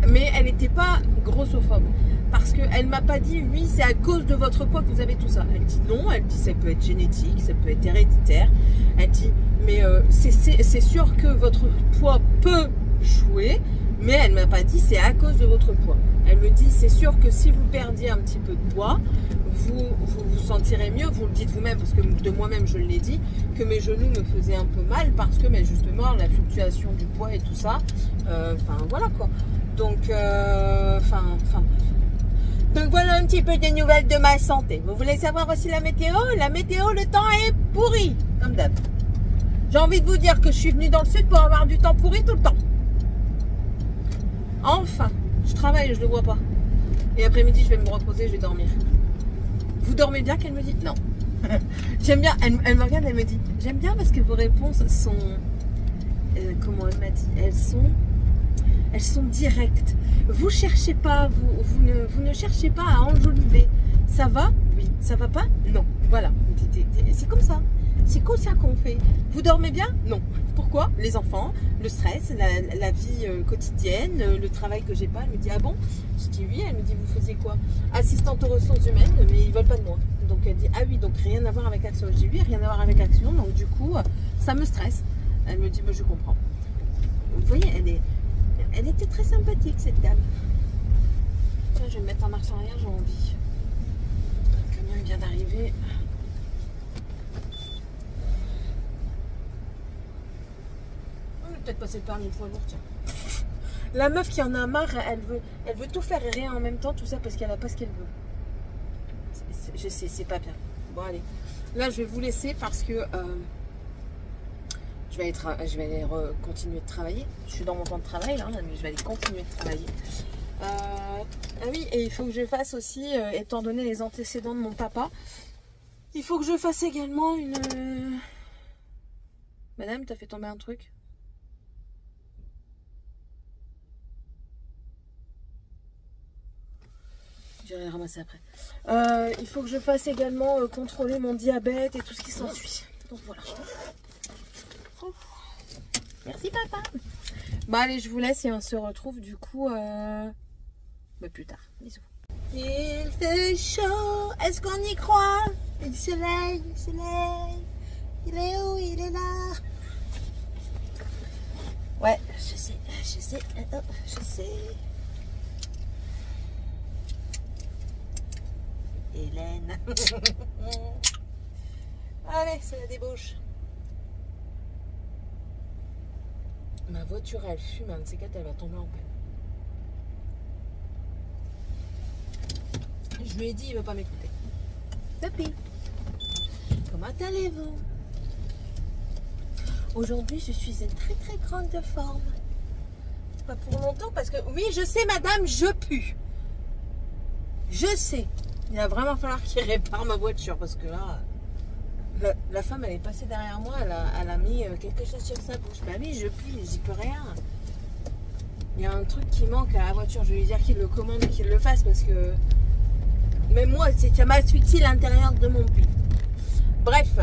Mais elle n'était pas grossophobe. Parce qu'elle m'a pas dit, oui, c'est à cause de votre poids que vous avez tout ça. Elle dit non, elle dit ça peut être génétique, ça peut être héréditaire. Elle dit, mais c'est sûr que votre poids peut jouer, mais elle m'a pas dit c'est à cause de votre poids. Elle me dit c'est sûr que si vous perdiez un petit peu de poids, vous sentirez mieux, vous le dites vous-même, parce que de moi-même je l'ai dit, que mes genoux me faisaient un peu mal, parce que mais justement la fluctuation du poids et tout ça, enfin voilà quoi. Donc donc voilà un petit peu des nouvelles de ma santé. Vous voulez savoir aussi la météo? La météo, le temps est pourri, comme d'hab. J'ai envie de vous dire que je suis venue dans le sud pour avoir du temps pourri tout le temps. Enfin, je travaille, je le vois pas. Et après-midi, je vais me reposer, je vais dormir. Vous dormez bien? Qu'elle me dit non. J'aime bien, elle me regarde, elle me dit j'aime bien parce que vos réponses sont, comment elle m'a dit, elles sont directes. Vous cherchez pas, vous ne cherchez pas à enjoliver. Ça va? Oui. Ça va pas? Non. Voilà. C'est comme ça. C'est comme ça qu'on fait. Vous dormez bien? Non. Pourquoi? Les enfants, le stress, la vie quotidienne, le travail que j'ai pas. Elle me dit ah bon? Je dis oui. Elle me dit vous faisiez quoi? Assistante aux ressources humaines, mais ils veulent pas de moi. Donc elle dit ah oui, donc rien à voir avec Action. Je dis oui, rien à voir avec Action. Donc du coup, ça me stresse. Elle me dit bah, je comprends. Vous voyez, elle était très sympathique cette dame. Tiens, je vais me mettre en marche arrière, j'ai envie. Le camion vient d'arriver. Peut-être passer le permis poids lourd, tiens. La meuf qui en a marre, elle veut tout faire et rien en même temps, tout ça parce qu'elle n'a pas ce qu'elle veut. Je sais, c'est pas bien. Bon allez, là je vais vous laisser parce que je vais aller continuer de travailler. Je suis dans mon temps de travail là, mais je vais aller continuer de travailler. Ah oui, et il faut que je fasse aussi, étant donné les antécédents de mon papa, il faut que je fasse également une... Madame, t'as fait tomber un truc? J'irai le ramasser après. Il faut que je fasse également contrôler mon diabète et tout ce qui s'ensuit. Donc voilà. Oh. Merci papa. Bon allez, je vous laisse et on se retrouve du coup plus tard. Bisous. Il fait chaud, est-ce qu'on y croit? Le soleil, il est où? Il est là. Ouais, je sais. Hélène. Allez, c'est la débauche. Ma voiture, elle fume, un de ces quatre, elle va tomber en panne. Je lui ai dit, il ne veut pas m'écouter. Tapis. Comment allez-vous? Aujourd'hui, je suis en très très grande forme. reste pas pour longtemps parce que oui, je sais, madame, je pue. Je sais. Il va vraiment falloir qu'il répare ma voiture parce que là, la femme, elle est passée derrière moi, elle a mis quelque chose sur sa bouche. Bah oui, je pue, j'y peux rien. Il y a un truc qui manque à la voiture. Je vais lui dire qu'il le commande et qu'il le fasse parce que même moi, c'est que ça m'asphyxie l'intérieur de mon pull. Bref,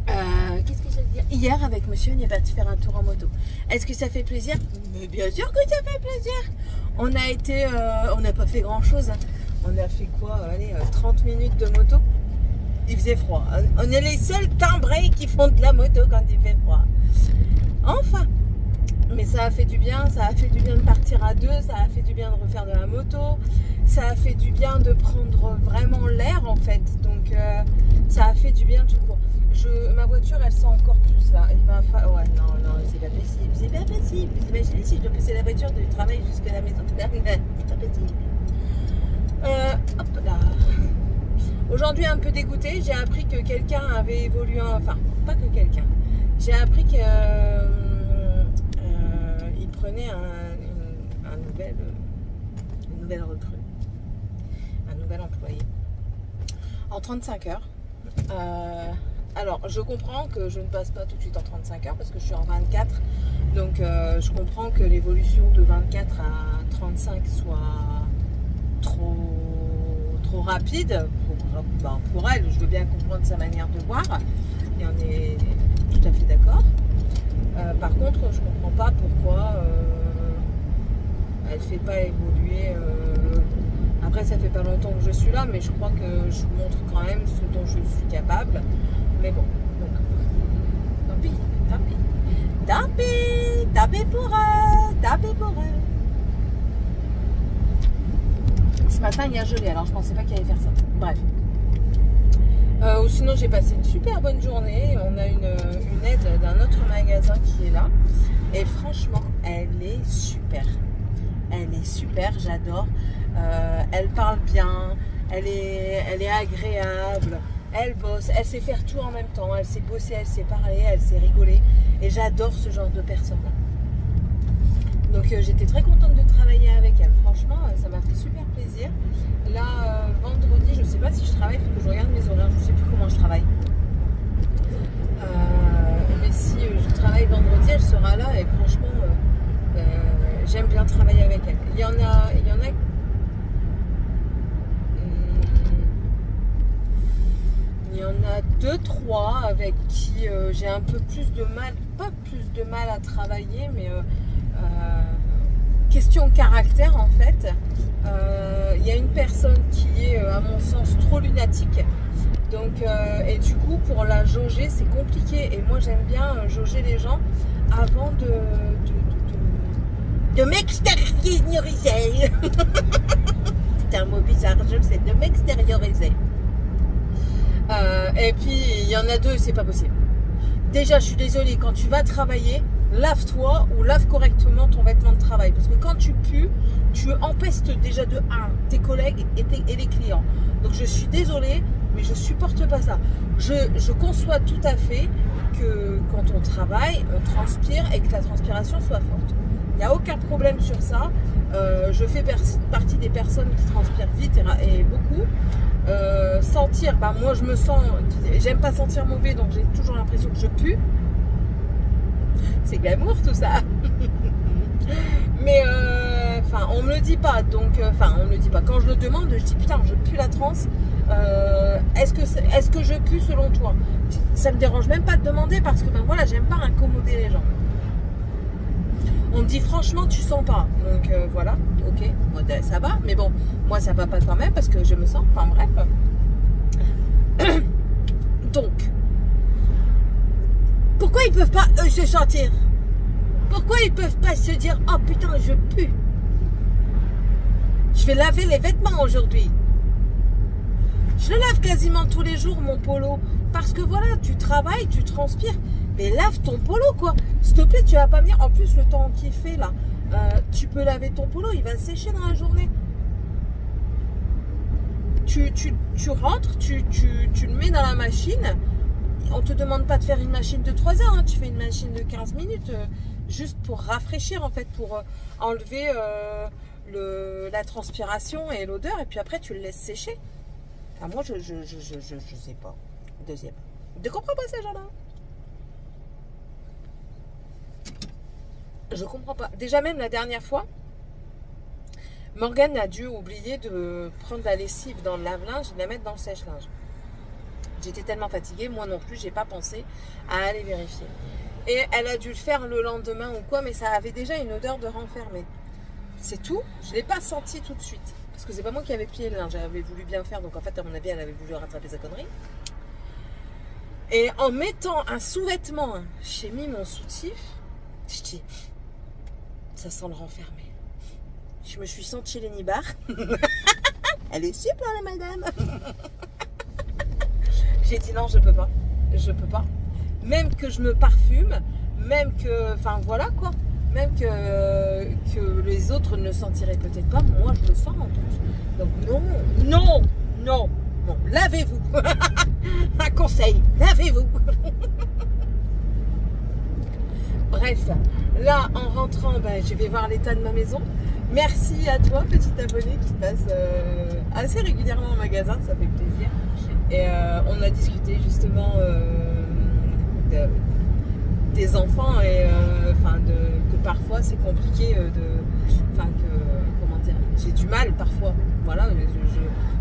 qu'est-ce que je veux dire? Hier, avec monsieur, on est parti faire un tour en moto. Est-ce que ça fait plaisir? Mais bien sûr que ça fait plaisir. On a été, on n'a pas fait grand-chose. Hein. On a fait quoi? Allez, 30 minutes de moto. Il faisait froid. On est les seuls timbrés qui font de la moto quand il fait froid. Enfin. Mais ça a fait du bien, ça a fait du bien de partir à deux, ça a fait du bien de refaire de la moto, ça a fait du bien de prendre vraiment l'air en fait. Donc ça a fait du bien tout court. Ma voiture elle sent encore plus là. Ouais non, c'est pas possible, c'est pas possible. Vous imaginez si je dois pousser la voiture du travail jusqu'à la maison? C'est pas possible. Hop là. Aujourd'hui un peu dégoûtée, j'ai appris que quelqu'un avait évolué, enfin pas que quelqu'un. J'ai appris que prenait une nouvelle recrue, un nouvel employé en 35 heures. Alors je comprends que je ne passe pas tout de suite en 35 heures parce que je suis en 24, donc je comprends que l'évolution de 24 à 35 soit trop rapide pour elle. Je veux bien comprendre sa manière de voir et on est tout à fait d'accord. Par contre, je comprends pas pourquoi elle ne fait pas évoluer. Après, ça fait pas longtemps que je suis là, mais je crois que je vous montre quand même ce dont je suis capable. Mais bon, donc, tant pis pour elle. Ce matin, il y a gelé, alors je pensais pas qu'il allait faire ça. Bref. Ou sinon j'ai passé une super bonne journée. On a une aide d'un autre magasin qui est là et franchement elle est super, j'adore. Elle parle bien, elle est agréable, elle bosse, elle sait faire tout en même temps, elle sait bosser, elle sait parler, elle sait rigoler et j'adore ce genre de personne là. Donc j'étais très contente de travailler avec elle, franchement ça m'a fait super plaisir. Là vendredi, je sais pas si je travaille, il faut que je regarde mes horaires, je sais plus comment je travaille. Mais si je travaille vendredi, elle sera là et franchement j'aime bien travailler avec elle. Il y en a 2-3 avec qui j'ai un peu plus de mal, pas plus de mal à travailler, mais question caractère en fait. Il y a une personne qui est à mon sens trop lunatique, donc et du coup pour la jauger c'est compliqué et moi j'aime bien jauger les gens avant de m'extérioriser. C'est un mot bizarre, je le sais, de m'extérioriser. Et puis il y en a deux, c'est pas possible. Déjà je suis désolée, quand tu vas travailler, lave-toi ou lave correctement ton vêtement de travail. Parce que quand tu pues, tu empestes déjà de 1 tes collègues et les clients. Donc je suis désolée, mais je supporte pas ça. Je conçois tout à fait que quand on travaille, on transpire et que la transpiration soit forte. Il n'y a aucun problème sur ça. Je fais partie des personnes qui transpirent vite et beaucoup. Sentir, bah moi je me sens, j'aime pas sentir mauvais, donc j'ai toujours l'impression que je pue. C'est glamour tout ça. Mais enfin on me le dit pas, donc enfin on me le dit pas. Quand je le demande, je dis putain je pue la transe. Est-ce que je pue selon toi? Ça me dérange même pas de demander parce que ben voilà, j'aime pas incommoder les gens. On me dit franchement tu sens pas, donc voilà, ok, ça va, mais bon moi ça va pas quand même parce que je me sens, enfin bref. Donc pourquoi ils peuvent pas eux se sentir? Pourquoi ils peuvent pas se dire oh putain je pue, je vais laver les vêtements aujourd'hui? Je le lave quasiment tous les jours mon polo parce que voilà, tu travailles, tu transpires, mais lave ton polo quoi, s'il te plaît. Tu vas pas venir, en plus le temps qu'il fait là, tu peux laver ton polo, il va sécher dans la journée. Tu rentres, tu le mets dans la machine. On te demande pas de faire une machine de 3 heures, hein, tu fais une machine de 15 minutes. juste pour rafraîchir en fait, pour enlever la transpiration et l'odeur, et puis après tu le laisses sécher. Ah, moi je sais pas. Deuxième. Je ne comprends pas ces gens-là. Je comprends pas. Déjà même la dernière fois, Morgane a dû oublier de prendre la lessive dans le lave-linge et de la mettre dans le sèche-linge. J'étais tellement fatiguée, moi non plus, j'ai pas pensé à aller vérifier. Et elle a dû le faire le lendemain ou quoi, mais ça avait déjà une odeur de renfermé. C'est tout, je ne l'ai pas senti tout de suite. Parce que c'est pas moi qui avais plié le linge, j'avais voulu bien faire, donc en fait à mon avis elle avait voulu rattraper sa connerie. Et en mettant un sous-vêtement, j'ai mis mon soutif, je dis, ça sent le renfermé. Je me suis sentie Lenny Bar. Elle est super la madame. J'ai dit non, je peux pas. Je peux pas. Même que je me parfume, même que, enfin voilà quoi. Même que les autres ne le sentiraient peut-être pas, moi je le sens en plus. Donc non, non, non, non. Lavez-vous. Un conseil, lavez-vous. Bref, là en rentrant, ben, je vais voir l'état de ma maison. Merci à toi, petit abonné qui passe assez régulièrement au magasin, ça fait plaisir. Et on a discuté justement des enfants et que parfois c'est compliqué comment dire, j'ai du mal parfois. Voilà,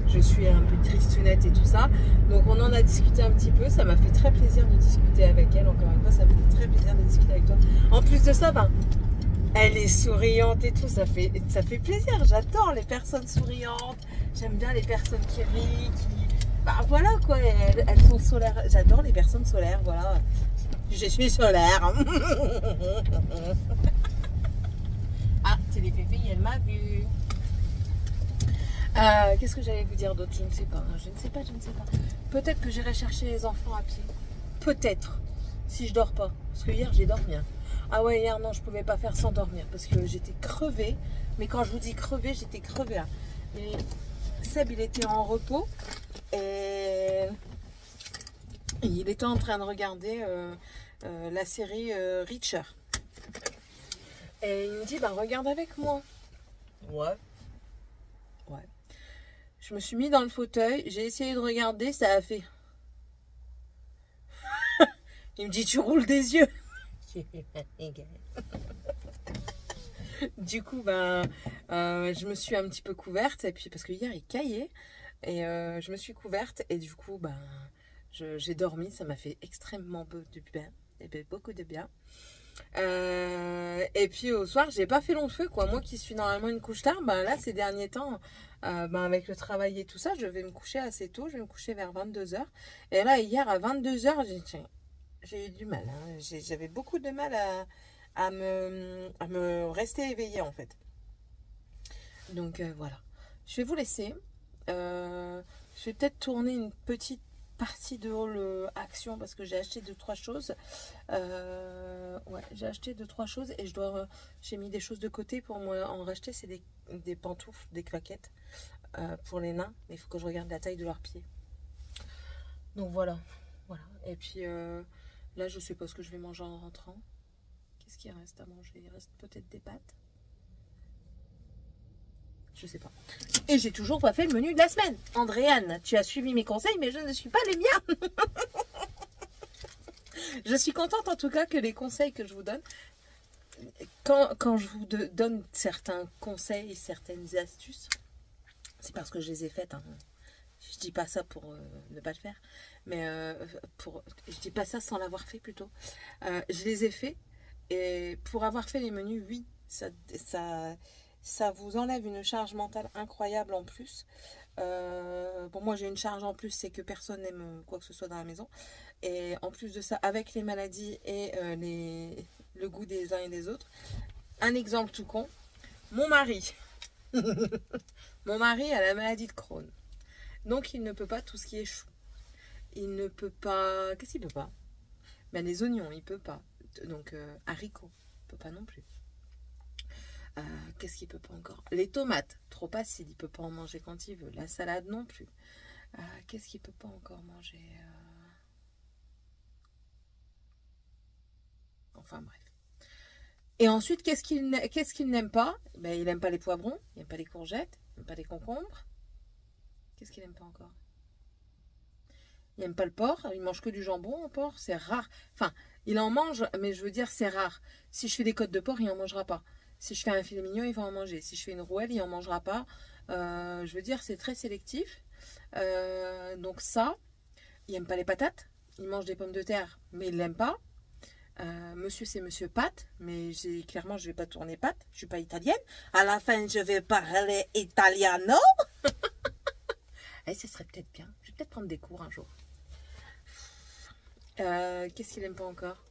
je suis un peu tristounette et tout ça. Donc on en a discuté un petit peu, ça m'a fait très plaisir de discuter avec elle. Encore une fois, ça me fait très plaisir de discuter avec toi. En plus de ça, ben, elle est souriante et tout, ça fait plaisir. J'adore les personnes souriantes, j'aime bien les personnes qui rient, bah voilà quoi, elles sont solaires. J'adore les personnes solaires, voilà. Je suis solaire. Ah, Téléféfé, elle m'a vu. Qu'est-ce que j'allais vous dire d'autre? Je ne sais pas, je ne sais pas. Peut-être que j'irai chercher les enfants à pied. Peut-être, si je dors pas. Parce que hier, j'ai dormi. Hein. Ah ouais, hier, non, je pouvais pas faire sans dormir. Parce que j'étais crevée. Mais quand je vous dis crevée, j'étais crevée. Hein. Et Seb, il était en repos. Et il était en train de regarder la série Reacher. Et il me dit, bah regarde avec moi. Ouais. Je me suis mis dans le fauteuil, j'ai essayé de regarder, ça a fait. Il me dit, tu roules des yeux. Du coup, ben, je me suis un petit peu couverte, et puis parce que hier il caillait, et je me suis couverte, et du coup, ben, j'ai dormi, ça m'a fait extrêmement de bien, et beaucoup de bien. Et puis au soir, j'ai pas fait long feu, quoi. Moi qui suis normalement une couche tard, ben là, ces derniers temps, ben, avec le travail et tout ça, je vais me coucher assez tôt, je vais me coucher vers 22h. Et là, hier à 22h, j'ai eu du mal, hein. J'avais beaucoup de mal à me rester éveillée en fait. Donc voilà. Je vais vous laisser. Je vais peut-être tourner une petite partie de haul action parce que j'ai acheté 2-3 choses. Ouais, j'ai acheté 2-3 choses et j'ai mis des choses de côté pour moi en racheter. C'est des pantoufles, des claquettes pour les nains. Mais il faut que je regarde la taille de leurs pieds. Donc voilà. Et puis là, je sais pas ce que je vais manger en rentrant. Qu'est-ce qu'il reste à manger? Il reste peut-être des pâtes. Je sais pas. Et j'ai toujours pas fait le menu de la semaine. Andréane, tu as suivi mes conseils, mais je ne suis pas les miens. Je suis contente en tout cas que les conseils que je vous donne, quand je vous donne certains conseils, certaines astuces, c'est parce que je les ai faites. Hein. Je dis pas ça pour ne pas le faire, mais je dis pas ça sans l'avoir fait plutôt. Je les ai faits et pour avoir fait les menus, oui, ça vous enlève une charge mentale incroyable en plus. Bon, moi j'ai une charge en plus, c'est que personne n'aime quoi que ce soit dans la maison. Et en plus de ça, avec les maladies et le goût des uns et des autres. Un exemple tout con, mon mari. Mon mari a la maladie de Crohn. Donc il ne peut pas tout ce qui est chou. Il ne peut pas... Qu'est-ce qu'il peut pas? Ben, les oignons, il peut pas. Donc haricots, il peut pas non plus. Qu'est-ce qu'il peut pas encore? Les tomates, trop acides, il peut pas en manger quand il veut. La salade non plus. Qu'est-ce qu'il peut pas encore manger? Enfin bref. Et ensuite, qu'est-ce qu'il n'aime pas? Ben, il n'aime pas les poivrons, il n'aime pas les courgettes, il n'aime pas les concombres. Qu'est-ce qu'il n'aime pas encore? Il n'aime pas le porc, il mange que du jambon au porc, c'est rare. Enfin, il en mange, mais je veux dire, c'est rare. Si je fais des côtes de porc, il n'en mangera pas. Si je fais un filet mignon, il va en manger. Si je fais une rouelle, il n'en mangera pas. Je veux dire, c'est très sélectif. Donc ça, il n'aime pas les patates. Il mange des pommes de terre, mais il ne l'aime pas. Monsieur, c'est monsieur pâte, mais clairement, je ne vais pas tourner pâte. Je ne suis pas italienne. À la fin, je vais parler italiano. Ce serait peut-être bien. Je vais peut-être prendre des cours un jour. Qu'est-ce qu'il n'aime pas encore?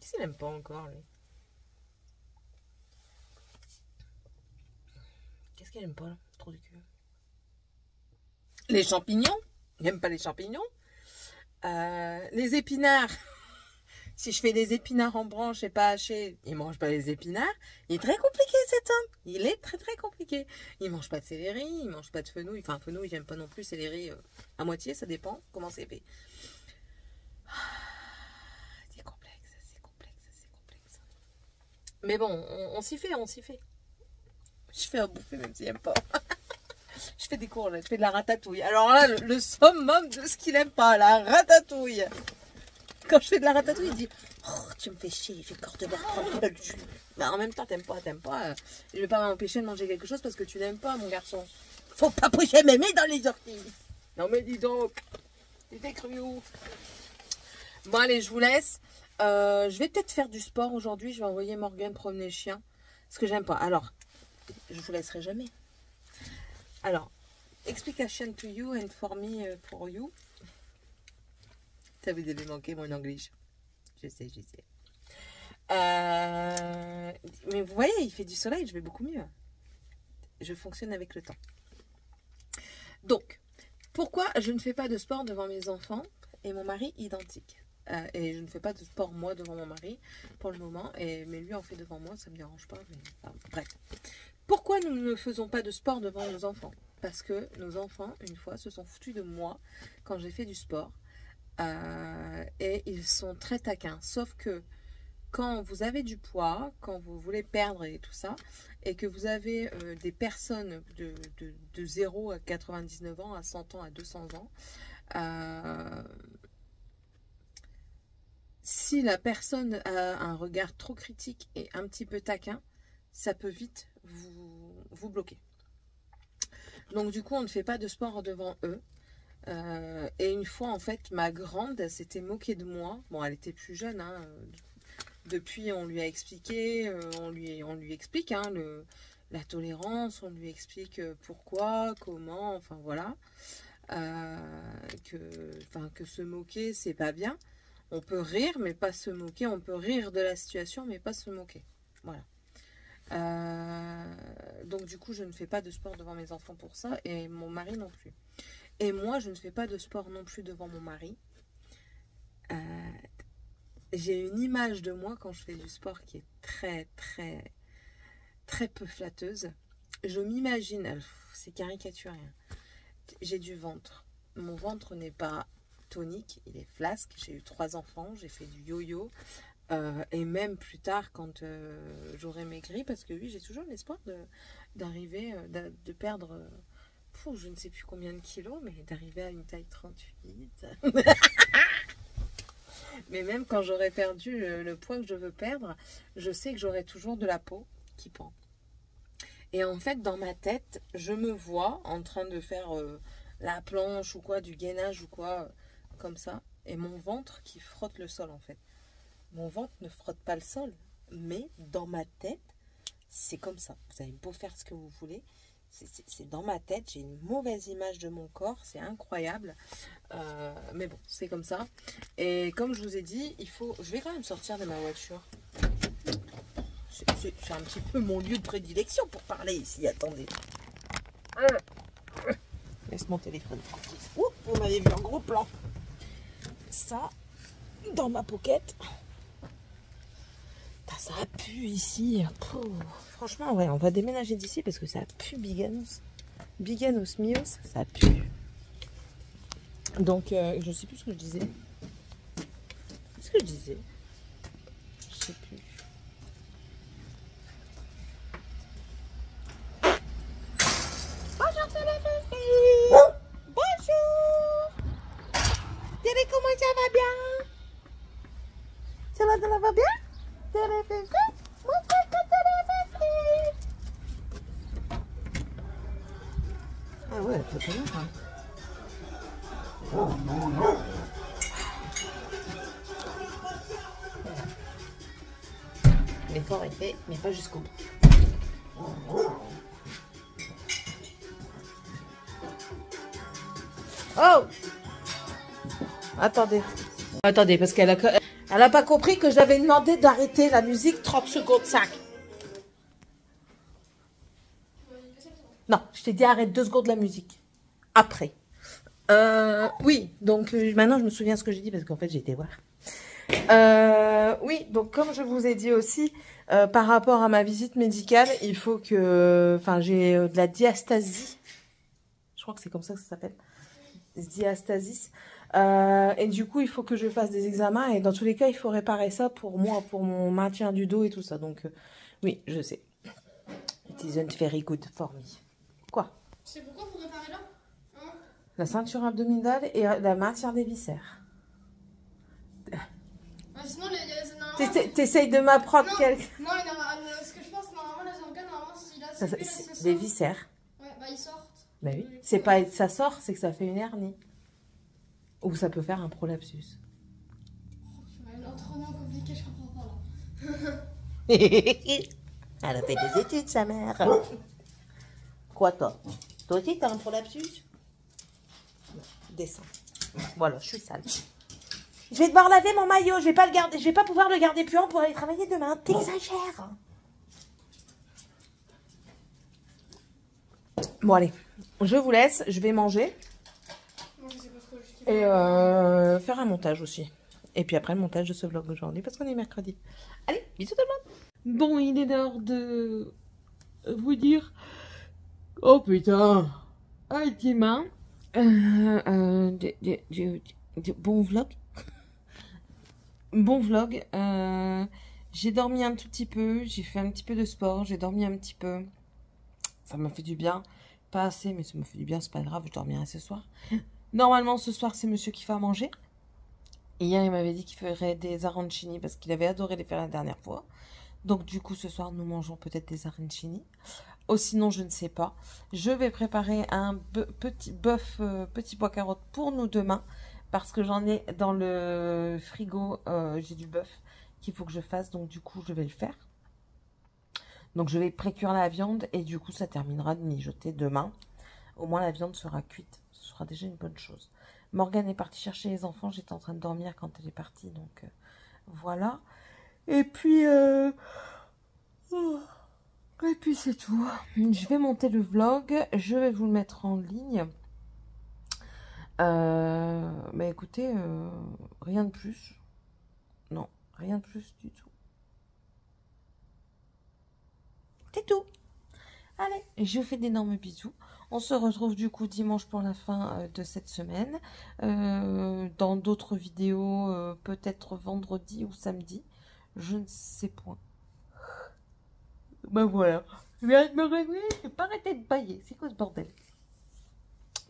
Qu'est-ce qu'il n'aime pas encore, lui? Qu'est-ce qu'il n'aime pas, là? Trop du cul. Les champignons. Il n'aime pas les champignons. Les épinards. Si je fais des épinards en branche et pas hachés, il ne mange pas les épinards. Il est très compliqué, cet homme. Il est très très compliqué. Il ne mange pas de céleri, il ne mange pas de fenouil. Enfin, fenouil, j'aime pas non plus. Céleri, à moitié, ça dépend comment c'est fait. C'est complexe, c'est complexe, c'est complexe. Mais bon, on s'y fait, on s'y fait. Je fais à bouffer même s'il n'aime pas. Je fais des courgettes, je fais de la ratatouille. Alors là, le summum de ce qu'il n'aime pas, la ratatouille. Quand je fais de la ratatouille, il dit « Oh, tu me fais chier, j'ai peur de prendre le jus. » Ben, en même temps, t'aimes pas. Je vais pas m'empêcher de manger quelque chose parce que tu n'aimes pas, mon garçon. Faut pas pousser mes mains dans les orties. Non mais dis donc, t'es cru où? Bon allez, je vous laisse. Je vais peut-être faire du sport aujourd'hui. Je vais envoyer Morgane promener le chien. Parce que j'aime pas. Alors, je vous laisserai jamais. Alors, explication to you and for me, for you. Ça vous avait manqué mon anglais. Je sais. Mais vous voyez, il fait du soleil, je vais beaucoup mieux. Je fonctionne avec le temps. Donc, pourquoi je ne fais pas de sport devant mes enfants et mon mari identique? Et je ne fais pas de sport moi devant mon mari pour le moment. Mais lui en fait devant moi, ça ne me dérange pas. Mais, enfin, bref. Pourquoi nous ne faisons pas de sport devant nos enfants? Parce que nos enfants, une fois, se sont foutus de moi quand j'ai fait du sport. Et ils sont très taquins. Sauf que quand vous avez du poids, quand vous voulez perdre et tout ça, et que vous avez des personnes de 0 à 99 ans, à 100 ans, à 200 ans, si la personne a un regard trop critique et un petit peu taquin, ça peut vite vous bloquer. Donc du coup, on ne fait pas de sport devant eux. Et une fois, en fait, ma grande s'était moquée de moi. Bon, elle était plus jeune, hein. Depuis, on lui a expliqué, on lui explique hein, la tolérance, on lui explique pourquoi, comment, enfin voilà. Que se moquer, c'est pas bien. On peut rire, mais pas se moquer. On peut rire de la situation, mais pas se moquer. Voilà. Donc du coup, je ne fais pas de sport devant mes enfants pour ça, et mon mari non plus. Et moi, je ne fais pas de sport non plus devant mon mari. J'ai une image de moi quand je fais du sport qui est très, très, très peu flatteuse. Je m'imagine, c'est caricaturé, hein. J'ai du ventre. Mon ventre n'est pas tonique, il est flasque. J'ai eu 3 enfants, j'ai fait du yo-yo. Et même plus tard, quand j'aurai maigri, parce que oui, j'ai toujours l'espoir d'arriver, de perdre... je ne sais plus combien de kilos, mais d'arriver à une taille 38. Mais même quand j'aurai perdu le poids que je veux perdre, je sais que j'aurai toujours de la peau qui pend. Et en fait, dans ma tête, je me vois en train de faire la planche ou quoi, du gainage ou quoi, comme ça. Et mon ventre qui frotte le sol, en fait. Mon ventre ne frotte pas le sol, mais dans ma tête, c'est comme ça. Vous avez beau faire ce que vous voulez. C'est dans ma tête, j'ai une mauvaise image de mon corps, c'est incroyable. Mais bon, c'est comme ça. Et comme je vous ai dit, je vais quand même sortir de ma voiture. C'est un petit peu mon lieu de prédilection pour parler ici, attendez. Laisse mon téléphone tranquille. Vous m'avez vu en gros plan. Ça, dans ma pocket. Ça pue ici. Franchement, ouais, on va déménager d'ici parce que ça pue biganos. Biganos mios, ça pue. Donc, je sais plus ce que je disais. Qu'est-ce que je disais? Je sais plus. bien? Ça va bien? Tu l'as fait? Montre quand tu l'as fait. Ah ouais, c'est pas bien, hein. L'effort est fait, mais pas jusqu'au bout. Oh! Attendez. Attendez, parce qu'elle a pas compris que j'avais demandé d'arrêter la musique 30 secondes 5. Non, je t'ai dit arrête 2 secondes la musique. Après. Oui, donc maintenant je me souviens ce que j'ai dit parce qu'en fait j'ai été voir. Oui, donc comme je vous ai dit aussi, par rapport à ma visite médicale, il faut que... Enfin, j'ai de la diastasie. Je crois que c'est comme ça que ça s'appelle. Diastasis. Et du coup, il faut que je fasse des examens. Et dans tous les cas, il faut réparer ça pour moi, pour mon maintien du dos et tout ça. Donc, oui, je sais. It isn't very good for me. Quoi? C'est pourquoi faut réparer là, hein? La ceinture abdominale et la maintien des viscères. Sinon, normalement... T'essayes de m'apprendre quelque... Non, ce que je pense, normalement, les organes, normalement, si là, c'est des viscères. Ouais, bah ils sortent. Bah oui. C'est pas ça sort, c'est que ça fait une hernie. Ou ça peut faire un prolapsus. L'entraînement compliqué, je comprends pas là. Elle a fait des études, sa mère. Quoi, toi? Toi aussi, t'as un prolapsus? Descends. Voilà, je suis sale. Je vais devoir laver mon maillot. Je vais pas le garder. Je vais pas pouvoir le garder puant pour aller travailler demain. T'exagères. Bon, allez. Je vous laisse. Je vais manger. Et faire un montage aussi. Et puis après, le montage de ce vlog aujourd'hui parce qu'on est mercredi. Allez, bisous tout le monde. Bon, il est l'heure de vous dire... Oh putain. Ah, Tima. Bon vlog. Bon vlog. J'ai dormi un tout petit peu. J'ai fait un petit peu de sport. J'ai dormi un petit peu. Ça m'a fait du bien. Pas assez, mais ça me fait du bien. C'est pas grave, je dormirai ce soir. Normalement, ce soir, c'est monsieur qui fait à manger. Et hier, il m'avait dit qu'il ferait des arancini parce qu'il avait adoré les faire la dernière fois. Donc, du coup, ce soir, nous mangeons peut-être des arancini. Oh, sinon, je ne sais pas. Je vais préparer un petit bœuf, petit pois carotte pour nous demain. Parce que j'en ai dans le frigo, j'ai du bœuf qu'il faut que je fasse. Donc, du coup, je vais le faire. Donc, je vais précuire la viande et du coup, ça terminera de mijoter demain. Au moins, la viande sera cuite. Ce sera déjà une bonne chose. Morgane est partie chercher les enfants. J'étais en train de dormir quand elle est partie. Donc, voilà. Et puis... Et puis c'est tout. Je vais monter le vlog. Je vais vous le mettre en ligne. Mais écoutez, rien de plus. Non, rien de plus du tout. C'est tout. Allez, je vous fais d'énormes bisous. On se retrouve du coup dimanche pour la fin de cette semaine. Dans d'autres vidéos, peut-être vendredi ou samedi. Je ne sais point. Ben voilà. Je viens de me réveiller, je vais pas arrêter de bailler. C'est quoi ce bordel?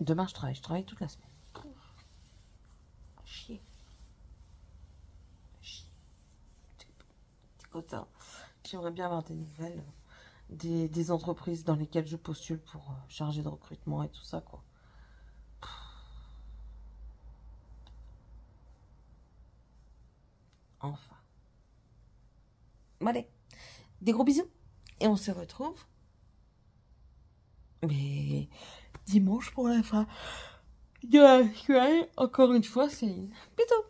Demain, je travaille toute la semaine. Chier. Chier. C'est comme ça. J'aimerais bien avoir des nouvelles des entreprises dans lesquelles je postule pour charger de recrutement et tout ça, quoi. Enfin. Bon, allez. Des gros bisous. Et on se retrouve mais dimanche pour la fin de la semaine. Encore une fois, Céline. Bisous.